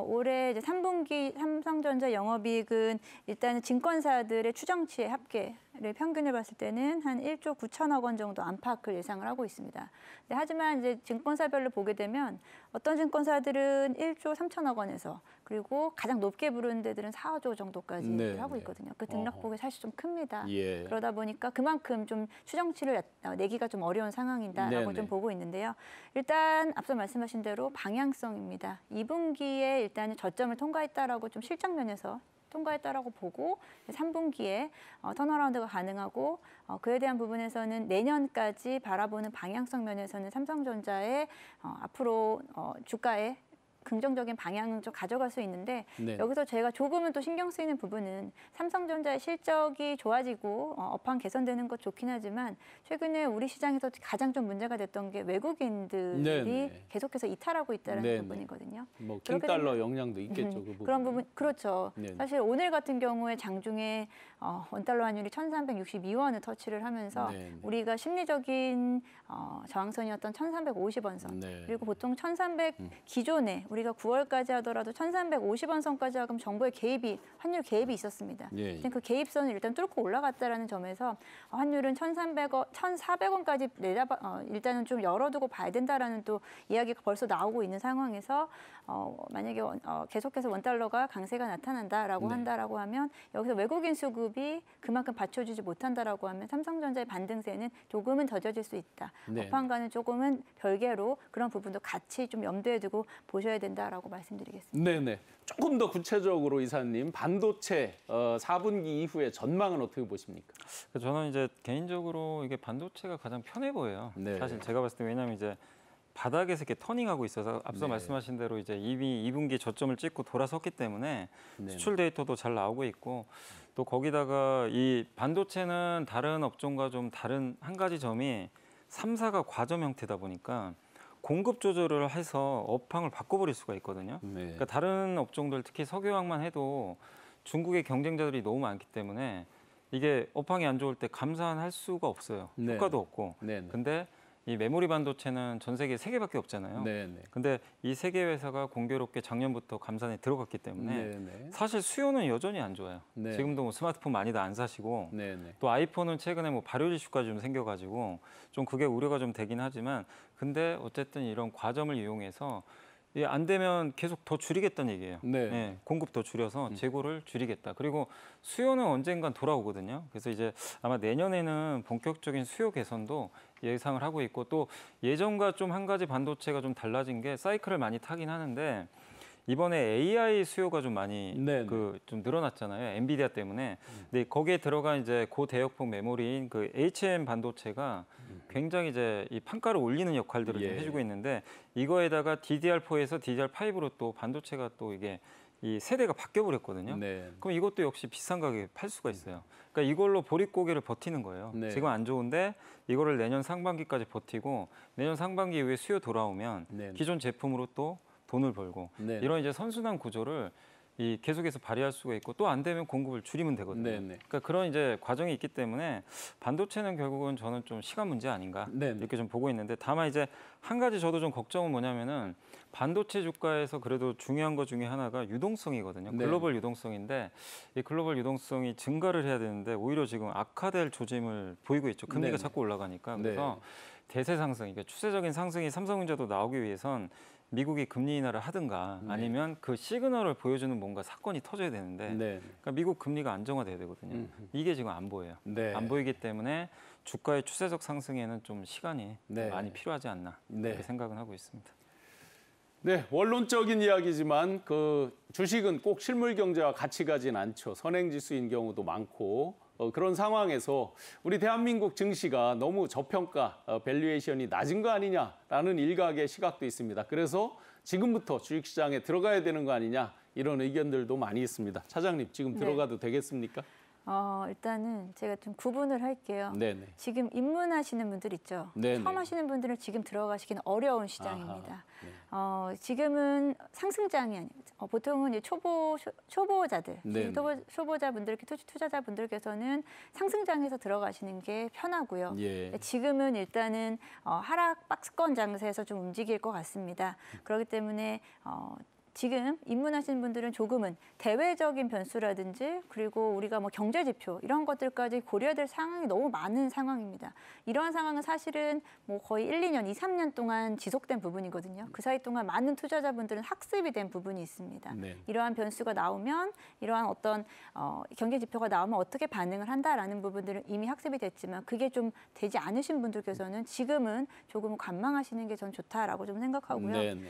S3: 올해 이제 3분기 삼성전자 영업이익은 일단은 증권사들의 추정치의 합계를 평균을 봤을 때는 한 1조 9천억 원 정도 안팎을 예상을 하고 있습니다. 네, 하지만 이제 증권사별로 보게 되면 어떤 증권사들은 1조 3천억 원에서 그리고 가장 높게 부르는 데들은 4조 정도까지
S1: 네,
S3: 하고 있거든요. 그 등락폭이 사실 좀 큽니다.
S1: 예.
S3: 그러다 보니까 그만큼 좀 추정치를 내기가 좀 어려운 상황이다라고
S1: 네,
S3: 좀
S1: 네.
S3: 보고 있는데요. 일단 앞서 말씀하신 대로 방향성입니다. 2분기에 일단 저점을 통과했다라고 좀 실적 면에서 통과했다라고 보고 3분기에 턴어라운드가 가능하고 그에 대한 부분에서는 내년까지 바라보는 방향성 면에서는 삼성전자의 앞으로 주가에 긍정적인 방향을 좀 가져갈 수 있는데
S1: 네.
S3: 여기서 제가 조금은 또 신경 쓰이는 부분은 삼성전자의 실적이 좋아지고 업황 개선되는 것 좋긴 하지만 최근에 우리 시장에서 가장 좀 문제가 됐던 게 외국인들이
S1: 네.
S3: 계속해서 이탈하고 있다는
S1: 네,
S3: 부분이거든요.
S1: 뭐
S3: 그렇게
S1: 킹달러 영향도 있겠죠. 그 부분.
S3: 그런 부분 그렇죠.
S1: 네.
S3: 사실 오늘 같은 경우에 장중에 원달러 환율이 1,362원을 터치를 하면서
S1: 네.
S3: 우리가 심리적인 저항선이었던 1,350원 선
S1: 네.
S3: 그리고 보통 1,300 기존에 우리가 9월까지 하더라도 1,350원 선까지 하면 정부의 개입이 환율 개입이 있었습니다.
S1: 예.
S3: 근데 그 개입선을 일단 뚫고 올라갔다라는 점에서 환율은 1,300원, 1,400원까지 일단은 좀 열어두고 봐야 된다라는 또 이야기가 벌써 나오고 있는 상황에서 만약에 계속해서 원달러가 강세가 나타난다라고
S1: 네.
S3: 한다라고 하면 여기서 외국인 수급이 그만큼 받쳐주지 못한다라고 하면 삼성전자의 반등세는 조금은 더뎌질 수 있다.
S1: 네.
S3: 업황과는 조금은 별개로 그런 부분도 같이 좀 염두에 두고 보셔야 된다라고 말씀드리겠습니다.
S1: 네네. 조금 더 구체적으로 이사님 반도체 4분기 이후의 전망은 어떻게 보십니까?
S2: 저는 이제 개인적으로 이게 반도체가 가장 편해 보여요.
S1: 네.
S2: 사실 제가 봤을 때 왜냐하면 이제 바닥에서 이렇게 터닝하고 있어서 앞서
S1: 네.
S2: 말씀하신 대로 이제 2분기 저점을 찍고 돌아섰기 때문에
S1: 네.
S2: 수출 데이터도 잘 나오고 있고 또 거기다가 이 반도체는 다른 업종과 좀 다른 한 가지 점이 3사가 과점 형태다 보니까 공급 조절을 해서 업황을 바꿔버릴 수가 있거든요.
S1: 네.
S2: 그러니까 다른 업종들 특히 석유화만 해도 중국의 경쟁자들이 너무 많기 때문에 이게 업황이 안 좋을 때 감산할 수가 없어요.
S1: 네.
S2: 효과도 없고.
S1: 네네.
S2: 근데 이 메모리 반도체는 전 세계에 3개밖에 없잖아요.
S1: 네네.
S2: 근데 이 3개 회사가 공교롭게 작년부터 감산에 들어갔기 때문에
S1: 네네.
S2: 사실 수요는 여전히 안 좋아요.
S1: 네.
S2: 지금도 뭐 스마트폰 많이들 안 사시고
S1: 네네.
S2: 또 아이폰은 최근에 뭐 발효 이슈까지 좀 생겨가지고 좀 그게 우려가 좀 되긴 하지만 근데 어쨌든 이런 과점을 이용해서 안 되면 계속 더 줄이겠다는 얘기예요.
S1: 네.
S2: 네, 공급 더 줄여서 재고를 줄이겠다. 그리고 수요는 언젠간 돌아오거든요. 그래서 이제 아마 내년에는 본격적인 수요 개선도 예상을 하고 있고 또 예전과 좀 한 가지 반도체가 좀 달라진 게 사이클을 많이 타긴 하는데 이번에 AI 수요가 좀 많이
S1: 네네.
S2: 좀 늘어났잖아요. 엔비디아 때문에. 근데 거기에 들어간 이제 고대역폭 메모리인 그 HM 반도체가 굉장히 이제 이 판가를 올리는 역할들을 좀
S1: 예.
S2: 해주고 있는데 이거에다가 DDR4에서 DDR5로 또 반도체가 또 이게 이 세대가 바뀌어 버렸거든요.
S1: 네.
S2: 그럼 이것도 역시 비싼 가격에 팔 수가 있어요. 그러니까 이걸로 보릿고개를 버티는 거예요.
S1: 네.
S2: 지금 안 좋은데 이거를 내년 상반기까지 버티고 내년 상반기 이후에 수요 돌아오면
S1: 네.
S2: 기존 제품으로 또 돈을 벌고
S1: 네.
S2: 이런 이제 선순환 구조를 이 계속해서 발휘할 수가 있고 또 안 되면 공급을 줄이면 되거든요.
S1: 네네.
S2: 그러니까 그런 이제 과정이 있기 때문에 반도체는 결국은 저는 좀 시간 문제 아닌가
S1: 네네.
S2: 이렇게 좀 보고 있는데 다만 이제 한 가지 저도 좀 걱정은 뭐냐면은 반도체 주가에서 그래도 중요한 것 중에 하나가 유동성이거든요.
S1: 네.
S2: 글로벌 유동성인데 이 글로벌 유동성이 증가를 해야 되는데 오히려 지금 악화될 조짐을 보이고 있죠. 금리가
S1: 네네.
S2: 자꾸 올라가니까
S1: 네.
S2: 그래서 대세 상승, 그러니까 추세적인 상승이 삼성전자도 나오기 위해선 미국이 금리 인하를 하든가
S1: 네.
S2: 아니면 그 시그널을 보여주는 뭔가 사건이 터져야 되는데
S1: 네.
S2: 그러니까 미국 금리가 안정화돼야 되거든요. 이게 지금 안 보여요.
S1: 네.
S2: 안 보이기 때문에 주가의 추세적 상승에는 좀 시간이
S1: 네.
S2: 많이 필요하지 않나
S1: 네.
S2: 이렇게 생각은 하고 있습니다.
S1: 네, 원론적인 이야기지만 그 주식은 꼭 실물 경제와 같이 가진 않죠. 선행지수인 경우도 많고 그런 상황에서 우리 대한민국 증시가 너무 저평가, 밸류에이션이 낮은 거 아니냐라는 일각의 시각도 있습니다. 그래서 지금부터 주식시장에 들어가야 되는 거 아니냐 이런 의견들도 많이 있습니다. 차장님, 지금 들어가도 되겠습니까?
S3: 일단은 제가 좀 구분을 할게요.
S1: 네네.
S3: 지금 입문하시는 분들 있죠.
S1: 네네.
S3: 처음 하시는 분들은 지금 들어가시기는 어려운 시장입니다.
S1: 아하, 네.
S3: 지금은 상승장이 아니에요. 보통은 이제 초보자들,
S1: 네네.
S3: 초보자분들, 투자자분들께서는 상승장에서 들어가시는 게 편하고요.
S1: 예.
S3: 지금은 일단은 하락 박스권 장세에서 좀 움직일 것 같습니다. 그렇기 때문에 지금 입문하시는 분들은 조금은 대외적인 변수라든지 그리고 우리가 뭐 경제 지표 이런 것들까지 고려될 상황이 너무 많은 상황입니다. 이러한 상황은 사실은 뭐 거의 1, 2년, 2, 3년 동안 지속된 부분이거든요. 그 사이 동안 많은 투자자분들은 학습이 된 부분이 있습니다.
S1: 네.
S3: 이러한 변수가 나오면 이러한 어떤 경제 지표가 나오면 어떻게 반응을 한다라는 부분들은 이미 학습이 됐지만 그게 좀 되지 않으신 분들께서는 지금은 조금 관망하시는 게 전 좋다라고 좀 생각하고요.
S1: 네네.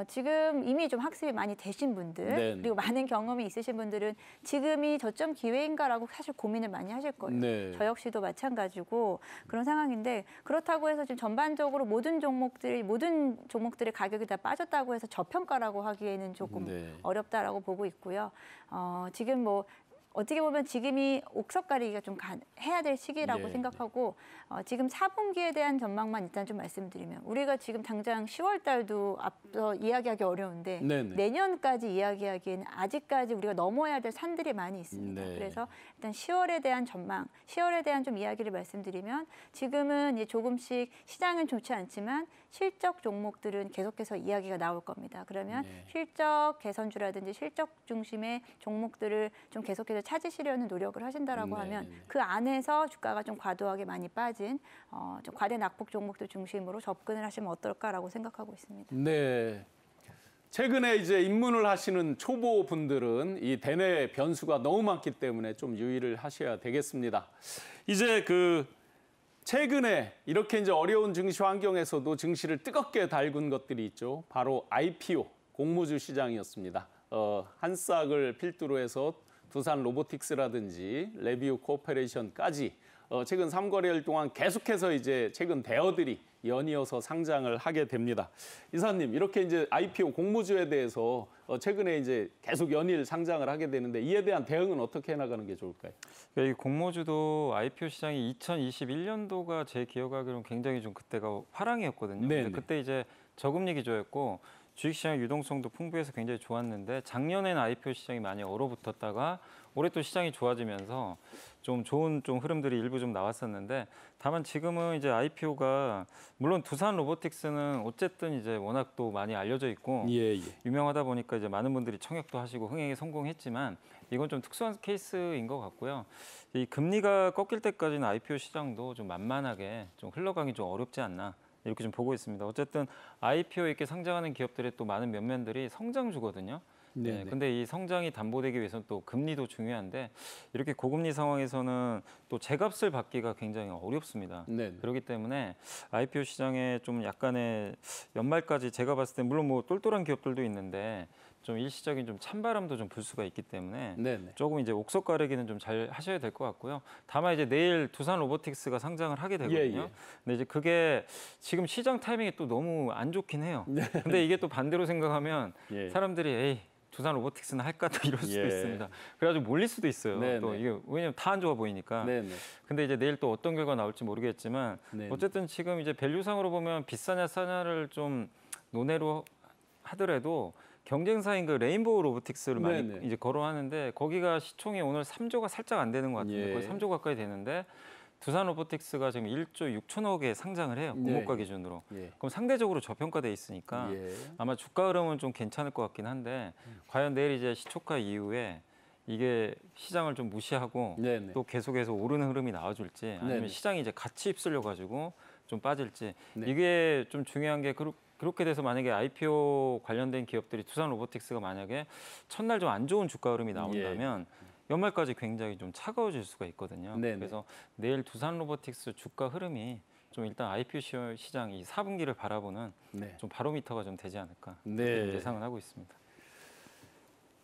S3: 지금 이미 좀 학습이 많이 되신 분들
S1: 네네.
S3: 그리고 많은 경험이 있으신 분들은 지금이 저점 기회인가라고 사실 고민을 많이 하실 거예요.
S1: 네.
S3: 저 역시도 마찬가지고 그런 상황인데 그렇다고 해서 지금 전반적으로 모든 종목들의 가격이 다 빠졌다고 해서 저평가라고 하기에는 조금
S1: 네.
S3: 어렵다라고 보고 있고요. 지금 뭐 어떻게 보면 지금이 옥석 가리기가 좀 해야 될 시기라고
S1: 네,
S3: 생각하고 지금 4분기에 대한 전망만 일단 좀 말씀드리면 우리가 지금 당장 10월 달도 앞서 이야기하기 어려운데
S1: 네네.
S3: 내년까지 이야기하기에는 아직까지 우리가 넘어야 될 산들이 많이 있습니다.
S1: 네.
S3: 그래서 일단 10월에 대한 전망, 10월에 대한 좀 이야기를 말씀드리면 지금은 이제 조금씩 시장은 좋지 않지만 실적 종목들은 계속해서 이야기가 나올 겁니다. 그러면
S1: 네.
S3: 실적 개선주라든지 실적 중심의 종목들을 좀 계속해서 찾으시려는 노력을 하신다라고
S1: 네.
S3: 하면 그 안에서 주가가 좀 과도하게 많이 빠진 좀 과대 낙폭 종목들 중심으로 접근을 하시면 어떨까라고 생각하고 있습니다.
S1: 네. 최근에 이제 입문을 하시는 초보 분들은 이 대내 변수가 너무 많기 때문에 좀 유의를 하셔야 되겠습니다. 이제 최근에 이렇게 이제 어려운 증시 환경에서도 증시를 뜨겁게 달군 것들이 있죠. 바로 IPO 공모주 시장이었습니다. 한 싹을 필두로 해서 두산 로보틱스라든지 레비오 코퍼레이션까지 최근 3거래일 동안 계속해서 이제 최근 대어들이 연이어서 상장을 하게 됩니다. 이사님, 이렇게 이제 IPO 공모주에 대해서 최근에 이제 계속 연일 상장을 하게 되는데 이에 대한 대응은 어떻게 해나가는 게 좋을까요?
S2: 이 공모주도 IPO 시장이 2021년도가 제 기억하기로는 굉장히 좀 그때가 화랑이었거든요. 근데 그때 이제 저금리 기조였고 주식시장 유동성도 풍부해서 굉장히 좋았는데 작년에는 IPO 시장이 많이 얼어붙었다가 올해 또 시장이 좋아지면서 좀 좋은 흐름들이 일부 좀 나왔었는데 다만 지금은 이제 IPO가 물론 두산 로보틱스는 어쨌든 이제 워낙 또 많이 알려져 있고 유명하다 보니까 이제 많은 분들이 청약도 하시고 흥행에 성공했지만 이건 좀 특수한 케이스인 것 같고요. 이 금리가 꺾일 때까지는 IPO 시장도 좀 만만하게 좀 흘러가기 좀 어렵지 않나. 이렇게 좀 보고 있습니다. 어쨌든 IPO 이렇게 상장하는 기업들의 또 많은 면면들이 성장주거든요. 네, 근데 이 성장이 담보되기 위해서는 또 금리도 중요한데 이렇게 고금리 상황에서는 또 제값을 받기가 굉장히 어렵습니다. 그렇기 때문에 IPO 시장에 좀 약간의 연말까지 제가 봤을 때 물론 뭐 똘똘한 기업들도 있는데 좀 일시적인 좀 찬바람도 좀 불 수가 있기 때문에 조금 이제 옥석 가리기는 좀 잘 하셔야 될 것 같고요. 다만 이제 내일 두산 로보틱스가 상장을 하게 되거든요. 근데 이제 그게 지금 시장 타이밍이 또 너무 안 좋긴 해요. 근데 이게 또 반대로 생각하면 사람들이 에이 두산 로보틱스는 할까 또 이럴 수도 있습니다. 그래가지고 몰릴 수도 있어요. 또 이게 왜냐면 다 안 좋아 보이니까. 근데 이제 내일 또 어떤 결과 나올지 모르겠지만 어쨌든 지금 이제 밸류상으로 보면 비싸냐 싸냐를 좀 논외로 하더라도 경쟁사인 그 레인보우 로보틱스를 많이 이제 거론하는데 거기가 시총이 오늘 3조가 살짝 안 되는 것 같은데 거의 3조 가까이 되는데 두산 로보틱스가 지금 1조 6천억에 상장을 해요. 공모가 기준으로. 그럼 상대적으로 저평가돼 있으니까 아마 주가 흐름은 좀 괜찮을 것 같긴 한데 과연 내일 이제 시초가 이후에 이게 시장을 좀 무시하고 또 계속해서 오르는 흐름이 나와줄지 아니면 시장이 이제 같이 휩쓸려 가지고 좀 빠질지 이게 좀 중요한 게 그렇게 돼서 만약에 IPO 관련된 기업들이 두산 로보틱스가 만약에 첫날 좀 안 좋은 주가 흐름이 나온다면 연말까지 굉장히 좀 차가워질 수가 있거든요. 그래서 내일 두산 로보틱스 주가 흐름이 좀 일단 IPO 시장 이 4분기를 바라보는 좀 바로미터가 좀 되지 않을까 예상을 하고 있습니다.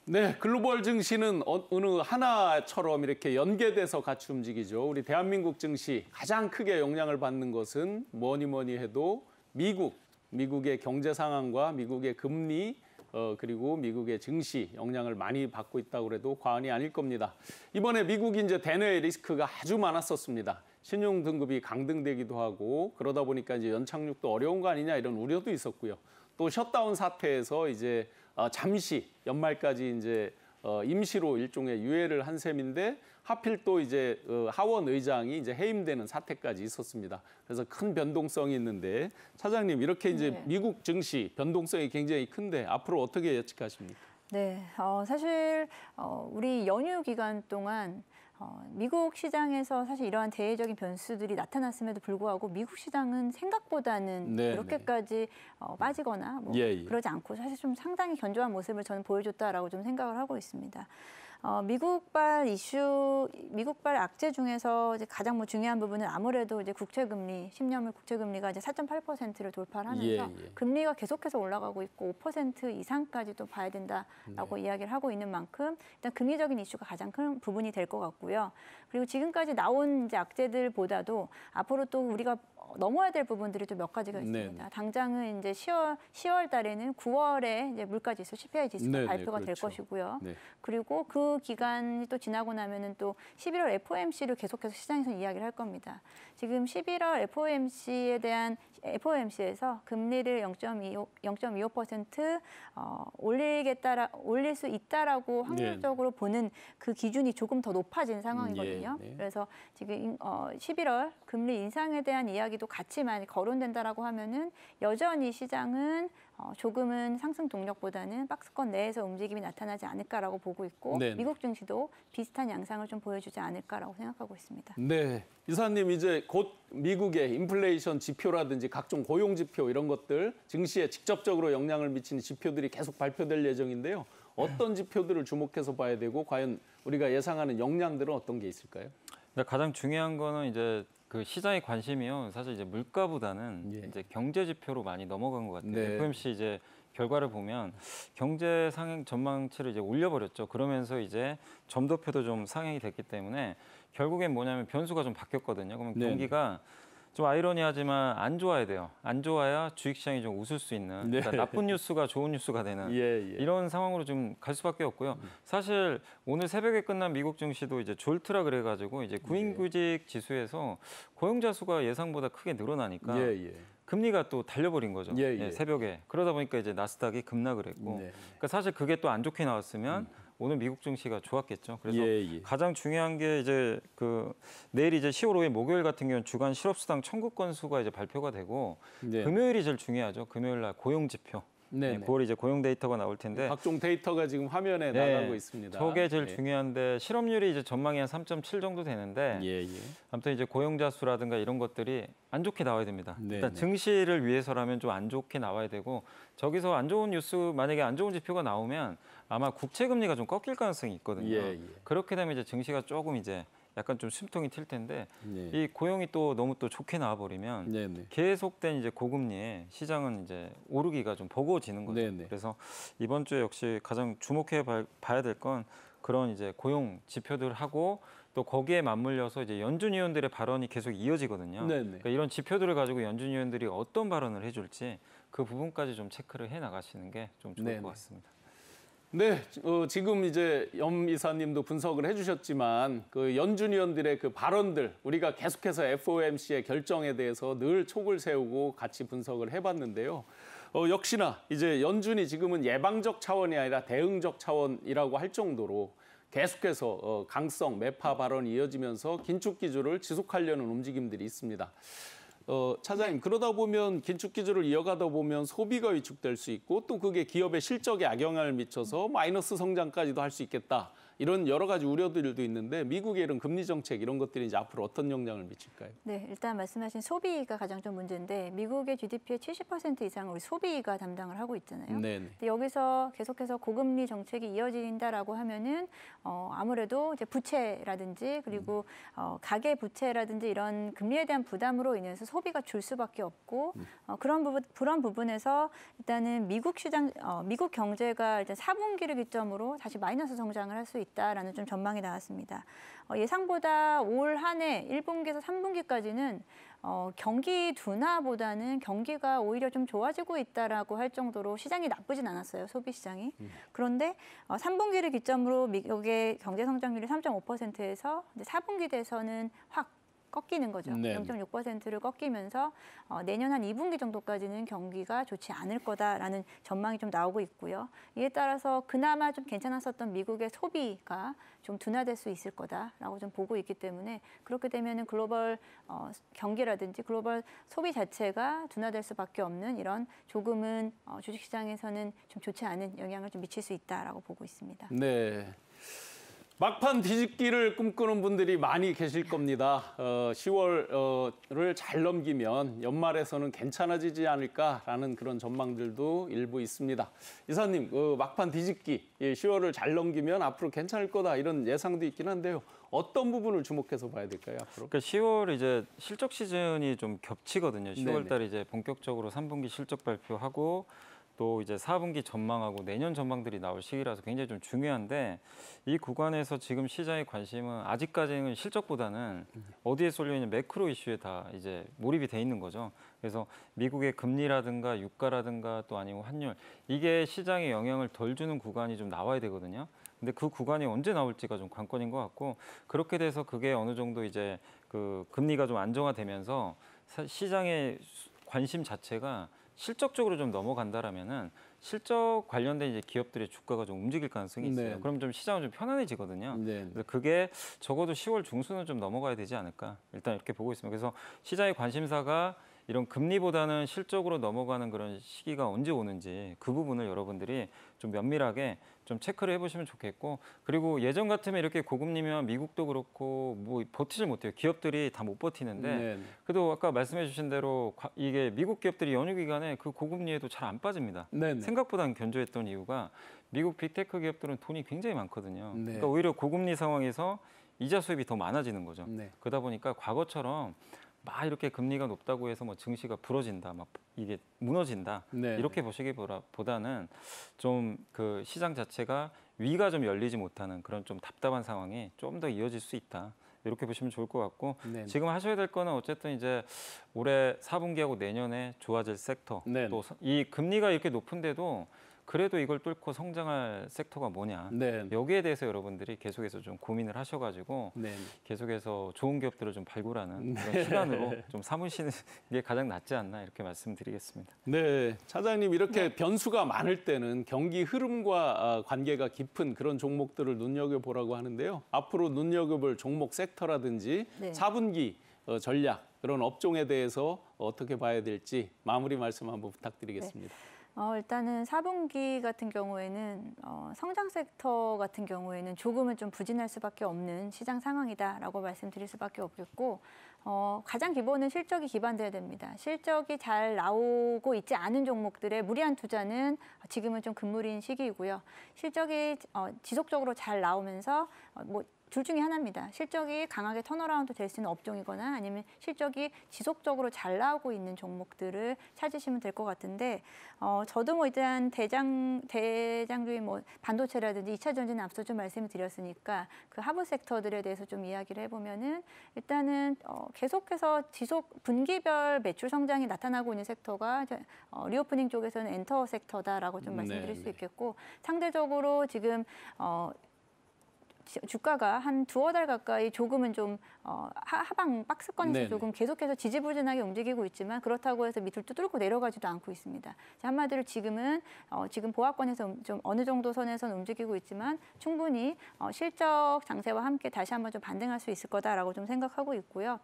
S1: 네, 글로벌 증시는 어느 하나처럼 이렇게 연계돼서 같이 움직이죠. 우리 대한민국 증시 가장 크게 영향을 받는 것은 뭐니 해도 미국의 경제 상황과 미국의 금리 그리고 미국의 증시 영향을 많이 받고 있다고 해도 과언이 아닐 겁니다. 이번에 미국이 이제 대내 리스크가 아주 많았었습니다. 신용 등급이 강등되기도 하고 그러다 보니까 이제 연착륙도 어려운 거 아니냐 이런 우려도 있었고요. 또 셧다운 사태에서 이제 잠시 연말까지 이제 임시로 일종의 유예를 한 셈인데 하필 또 이제 하원 의장이 이제 해임되는 사태까지 있었습니다. 그래서 큰 변동성이 있는데 차장님 이렇게 이제
S3: 네.
S1: 미국 증시 변동성이 굉장히 큰데 앞으로 어떻게 예측하십니까?
S3: 네, 사실 우리 연휴 기간 동안 미국 시장에서 사실 이러한 대외적인 변수들이 나타났음에도 불구하고 미국 시장은 생각보다는
S1: 네,
S3: 그렇게까지 빠지거나 뭐
S1: 예.
S3: 그러지 않고 사실 좀 상당히 견조한 모습을 저는 보여줬다라고 좀 생각을 하고 있습니다. 미국발 악재 중에서 이제 가장 뭐 중요한 부분은 아무래도 이제 국채금리, 10년물 국채금리가 이제 4.8%를 돌파를 하면서 금리가 계속해서 올라가고 있고 5% 이상까지도 봐야 된다라고 이야기를 하고 있는 만큼 일단 금리적인 이슈가 가장 큰 부분이 될 것 같고요. 그리고 지금까지 나온 이제 악재들보다도 앞으로 또 우리가 넘어야 될 부분들이 또 몇 가지가 있습니다.
S1: 네.
S3: 당장은 이제 10월 달에는 9월에 이제 물가지수, CPI 지수가
S1: 네,
S3: 발표가 될
S1: 그렇죠.
S3: 것이고요.
S1: 네.
S3: 그리고 그 기간이 또 지나고 나면은 또 11월 FOMC를 계속해서 시장에서 이야기를 할 겁니다. 지금 11월 FOMC에서 금리를 0.25% 올릴 수 있다라고 확률적으로 보는 그 기준이 조금 더 높아진 상황이거든요.
S1: 네.
S3: 그래서 지금 11월 금리 인상에 대한 이야기도 같이 많이 거론된다라고 하면은 여전히 시장은 조금은 상승 동력보다는 박스권 내에서 움직임이 나타나지 않을까라고 보고 있고
S1: 네네.
S3: 미국 증시도 비슷한 양상을 좀 보여주지 않을까라고 생각하고 있습니다.
S1: 네, 이사님 이제 곧 미국의 인플레이션 지표라든지 각종 고용 지표 이런 것들 증시에 직접적으로 영향을 미치는 지표들이 계속 발표될 예정인데요. 어떤 지표들을 주목해서 봐야 되고 과연 우리가 예상하는 역량들은 어떤 게 있을까요?
S2: 가장 중요한 거는 이제 그 시장의 관심이요. 사실 이제 물가보다는 이제 경제 지표로 많이 넘어간 것 같아요.
S1: 네.
S2: FOMC 이제 결과를 보면 경제 상행 전망치를 이제 올려버렸죠. 그러면서 이제 점도표도 좀 상향이 됐기 때문에 결국엔 뭐냐면 변수가 좀 바뀌었거든요. 그러면
S1: 네.
S2: 경기가 좀 아이러니하지만 안 좋아야 돼요. 안 좋아야 주식시장이 좀 웃을 수 있는
S1: 네.
S2: 그러니까 나쁜 뉴스가 좋은 뉴스가 되는
S1: 예.
S2: 이런 상황으로 좀 갈 수밖에 없고요. 사실 오늘 새벽에 끝난 미국 증시도 이제 졸트라 그래가지고 이제 구인구직 지수에서 고용자 수가 예상보다 크게 늘어나니까 금리가 또 달려버린 거죠. 새벽에. 그러다 보니까 이제 나스닥이 급락을 했고, 그러니까 사실 그게 또 안 좋게 나왔으면 오늘 미국 증시가 좋았겠죠. 그래서 가장 중요한 게 이제 그 내일 이제 10월 5일 목요일 같은 경우는 주간 실업수당 청구 건수가 이제 발표가 되고 금요일이 제일 중요하죠. 금요일 날 고용 지표. 9월 이제 고용 데이터가 나올 텐데
S1: 각종 데이터가 지금 화면에 나가고 있습니다.
S2: 저게 제일 중요한데 실업률이 이제 전망이 한 3.7 정도 되는데 아무튼 이제 고용자 수라든가 이런 것들이 안 좋게 나와야 됩니다. 일단 증시를 위해서라면 좀 안 좋게 나와야 되고 저기서 안 좋은 뉴스 만약에 안 좋은 지표가 나오면 아마 국채 금리가 좀 꺾일 가능성이 있거든요. 그렇게 되면 이제 증시가 조금 이제 약간 좀 숨통이 튈 텐데 이 고용이 또 너무 또 좋게 나와버리면 계속된 이제 고금리에 시장은 이제 오르기가 좀 버거워지는 거죠. 그래서 이번 주에 역시 가장 주목해 봐야 될 건 그런 이제 고용 지표들 하고 또 거기에 맞물려서 이제 연준 위원들의 발언이 계속 이어지거든요. 그러니까 이런 지표들을 가지고 연준 위원들이 어떤 발언을 해줄지 그 부분까지 좀 체크를 해 나가시는 게 좀 좋을 것 같습니다.
S1: 네, 지금 이제 염 이사님도 분석을 해주셨지만 그 연준 위원들의 그 발언들 우리가 계속해서 FOMC의 결정에 대해서 늘 촉을 세우고 같이 분석을 해봤는데요. 역시나 이제 연준이 지금은 예방적 차원이 아니라 대응적 차원이라고 할 정도로 계속해서 강성 매파 발언이 이어지면서 긴축 기조를 지속하려는 움직임들이 있습니다. 차장님, 그러다 보면 긴축 기조를 이어가다 보면 소비가 위축될 수 있고 또 그게 기업의 실적에 악영향을 미쳐서 마이너스 성장까지도 할 수 있겠다. 이런 여러 가지 우려들도 있는데 미국의 이런 금리 정책 이런 것들이 이제 앞으로 어떤 영향을 미칠까요?
S3: 네, 일단 말씀하신 소비가 가장 좀 문제인데 미국의 GDP의 70% 이상을 우리 소비가 담당을 하고 있잖아요.
S1: 네네.
S3: 근데 여기서 계속해서 고금리 정책이 이어진다라고 하면은 아무래도 이제 부채라든지 그리고 가계 부채라든지 이런 금리에 대한 부담으로 인해서 소비가 줄 수밖에 없고 그런 부분에서 일단은 미국 시장 미국 경제가 일단 4분기를 기점으로 다시 마이너스 성장을 할 수 있다라는 좀 전망이 나왔습니다. 예상보다 올 한 해 1분기에서 3분기까지는 경기 둔화보다는 경기가 오히려 좀 좋아지고 있다라고 할 정도로 시장이 나쁘진 않았어요, 소비 시장이. 그런데 3분기를 기점으로 미국의 경제 성장률이 3.5%에서 이제 4분기 돼서는 확 꺾이는 거죠.
S1: 네.
S3: 0.6%를 꺾이면서 내년 한 2분기 정도까지는 경기가 좋지 않을 거다라는 전망이 좀 나오고 있고요. 이에 따라서 그나마 좀 괜찮았었던 미국의 소비가 좀 둔화될 수 있을 거다라고 좀 보고 있기 때문에 그렇게 되면은 글로벌 경기라든지 글로벌 소비 자체가 둔화될 수밖에 없는 이런 조금은 주식시장에서는 좀 좋지 않은 영향을 좀 미칠 수 있다라고 보고 있습니다.
S1: 네. 막판 뒤집기를 꿈꾸는 분들이 많이 계실 겁니다. 10월을 잘 넘기면 연말에서는 괜찮아지지 않을까라는 그런 전망들도 일부 있습니다. 이사님, 막판 뒤집기, 10월을 잘 넘기면 앞으로 괜찮을 거다 이런 예상도 있긴 한데요. 어떤 부분을 주목해서 봐야 될까요, 앞으로?
S2: 그러니까 10월 이제 실적 시즌이 좀 겹치거든요. 10월 달에 이제 본격적으로 3분기 실적 발표하고 또 이제 4분기 전망하고 내년 전망들이 나올 시기라서 굉장히 좀 중요한데 이 구간에서 지금 시장의 관심은 아직까지는 실적보다는 어디에 쏠려 있는 매크로 이슈에 다 이제 몰입이 돼 있는 거죠. 그래서 미국의 금리라든가 유가라든가 또 아니면 환율 이게 시장에 영향을 덜 주는 구간이 좀 나와야 되거든요. 근데 그 구간이 언제 나올지가 좀 관건인 것 같고 그렇게 돼서 그게 어느 정도 이제 그 금리가 좀 안정화되면서 시장의 관심 자체가 실적적으로 좀 넘어간다라면은 실적 관련된 이제 기업들의 주가가 좀 움직일 가능성이 있어요.
S1: 네.
S2: 그럼 좀 시장은 좀 편안해지거든요.
S1: 네.
S2: 그래서 그게 적어도 10월 중순은 좀 넘어가야 되지 않을까. 일단 이렇게 보고 있습니다. 그래서 시장의 관심사가 이런 금리보다는 실적으로 넘어가는 그런 시기가 언제 오는지 그 부분을 여러분들이 좀 면밀하게 좀 체크를 해보시면 좋겠고 그리고 예전 같으면 이렇게 고금리면 미국도 그렇고 뭐 버티질 못해요. 기업들이 다 못 버티는데
S1: 네.
S2: 그래도 아까 말씀해주신 대로 이게 미국 기업들이 연휴 기간에 그 고금리에도 잘 안 빠집니다.
S1: 네.
S2: 생각보다는 견조했던 이유가 미국 빅테크 기업들은 돈이 굉장히 많거든요.
S1: 네.
S2: 그러니까 오히려 고금리 상황에서 이자 수입이 더 많아지는 거죠.
S1: 네.
S2: 그러다 보니까 과거처럼 막 이렇게 금리가 높다고 해서 뭐 증시가 부러진다, 막 이게 무너진다
S1: 네.
S2: 이렇게 보시기보다는 좀 그 시장 자체가 위가 좀 열리지 못하는 그런 좀 답답한 상황이 좀 더 이어질 수 있다. 이렇게 보시면 좋을 것 같고
S1: 네.
S2: 지금 하셔야 될 거는 어쨌든 이제 올해 4분기하고 내년에 좋아질 섹터
S1: 네.
S2: 또 이 금리가 이렇게 높은데도 그래도 이걸 뚫고 성장할 섹터가 뭐냐
S1: 네.
S2: 여기에 대해서 여러분들이 계속해서 좀 고민을 하셔가지고
S1: 네.
S2: 계속해서 좋은 기업들을 좀 발굴하는 그런 시간으로 좀 삼으시는 게 가장 낫지 않나 이렇게 말씀드리겠습니다.
S1: 네, 차장님 이렇게 변수가 많을 때는 경기 흐름과 관계가 깊은 그런 종목들을 눈여겨보라고 하는데요. 앞으로 눈여겨볼 종목 섹터라든지
S3: 네.
S1: 4분기 전략, 그런 업종에 대해서 어떻게 봐야 될지 마무리 말씀 한번 부탁드리겠습니다.
S3: 일단은 4분기 같은 경우에는 성장 섹터 같은 경우에는 조금은 좀 부진할 수밖에 없는 시장 상황이다라고 말씀드릴 수밖에 없겠고 가장 기본은 실적이 기반돼야 됩니다. 실적이 잘 나오고 있지 않은 종목들의 무리한 투자는 지금은 좀 금물인 시기이고요. 실적이 지속적으로 잘 나오면서 둘 중에 하나입니다. 실적이 강하게 턴어라운드 될 수 있는 업종이거나 아니면 실적이 지속적으로 잘 나오고 있는 종목들을 찾으시면 될 것 같은데 저도 일단 대장주인 반도체라든지 2차 전지는 앞서 좀 말씀을 드렸으니까 그 하부 섹터들에 대해서 좀 이야기를 해보면은 일단은 계속해서 분기별 매출 성장이 나타나고 있는 섹터가 리오프닝 쪽에서는 엔터 섹터다라고 좀 말씀드릴 수 있겠고 상대적으로 지금 주가가 한 두어 달 가까이 조금은 좀 하방 박스권에서
S1: 네네.
S3: 조금 계속해서 지지부진하게 움직이고 있지만 그렇다고 해서 밑을 뚫고 내려가지도 않고 있습니다. 한마디로 지금은 지금 보합권에서 좀 어느 정도 선에서는 움직이고 있지만 충분히 실적 장세와 함께 다시 한번 좀 반등할 수 있을 거다라고 좀 생각하고 있고요.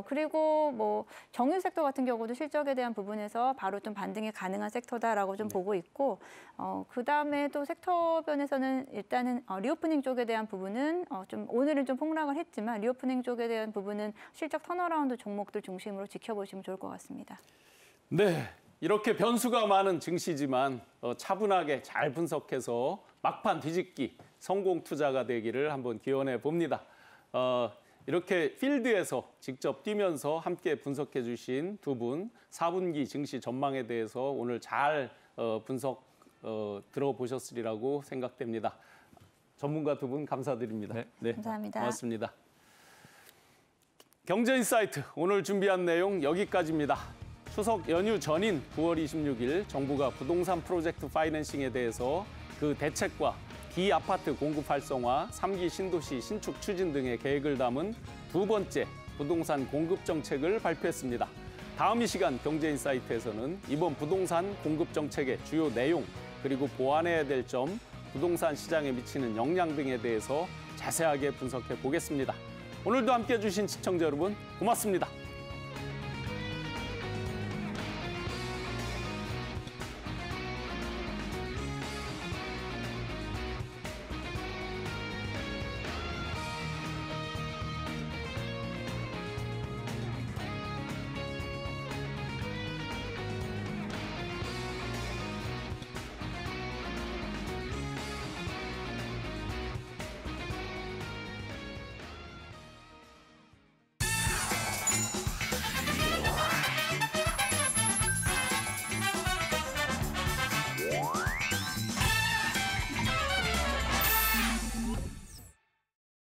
S3: 그리고 뭐 정유 섹터 같은 경우도 실적에 대한 부분에서 바로 좀 반등이 가능한 섹터다라고 좀 보고 있고, 그다음에 또 섹터변에서는 일단은 리오프닝 쪽에 대한 부분은 좀 오늘은 좀 폭락을 했지만 리오프닝 쪽에 대한 부분은 실적 턴어라운드 종목들 중심으로 지켜보시면 좋을 것 같습니다.
S1: 네, 이렇게 변수가 많은 증시지만 차분하게 잘 분석해서 막판 뒤집기 성공 투자가 되기를 한번 기원해 봅니다. 이렇게 필드에서 직접 뛰면서 함께 분석해 주신 두 분, 4분기 증시 전망에 대해서 오늘 잘 분석 들어보셨으리라고 생각됩니다. 전문가 두 분 감사드립니다.
S3: 네, 감사합니다.
S1: 고맙습니다. 경제인사이트 오늘 준비한 내용 여기까지입니다. 추석 연휴 전인 9월 26일 정부가 부동산 프로젝트 파이낸싱에 대해서 그 대책과 비아파트 공급 활성화, 3기 신도시 신축 추진 등의 계획을 담은 두 번째 부동산 공급 정책을 발표했습니다. 다음 이 시간 경제인사이트에서는 이번 부동산 공급 정책의 주요 내용, 그리고 보완해야 될 점, 부동산 시장에 미치는 영향 등에 대해서 자세하게 분석해 보겠습니다. 오늘도 함께해 주신 시청자 여러분 고맙습니다.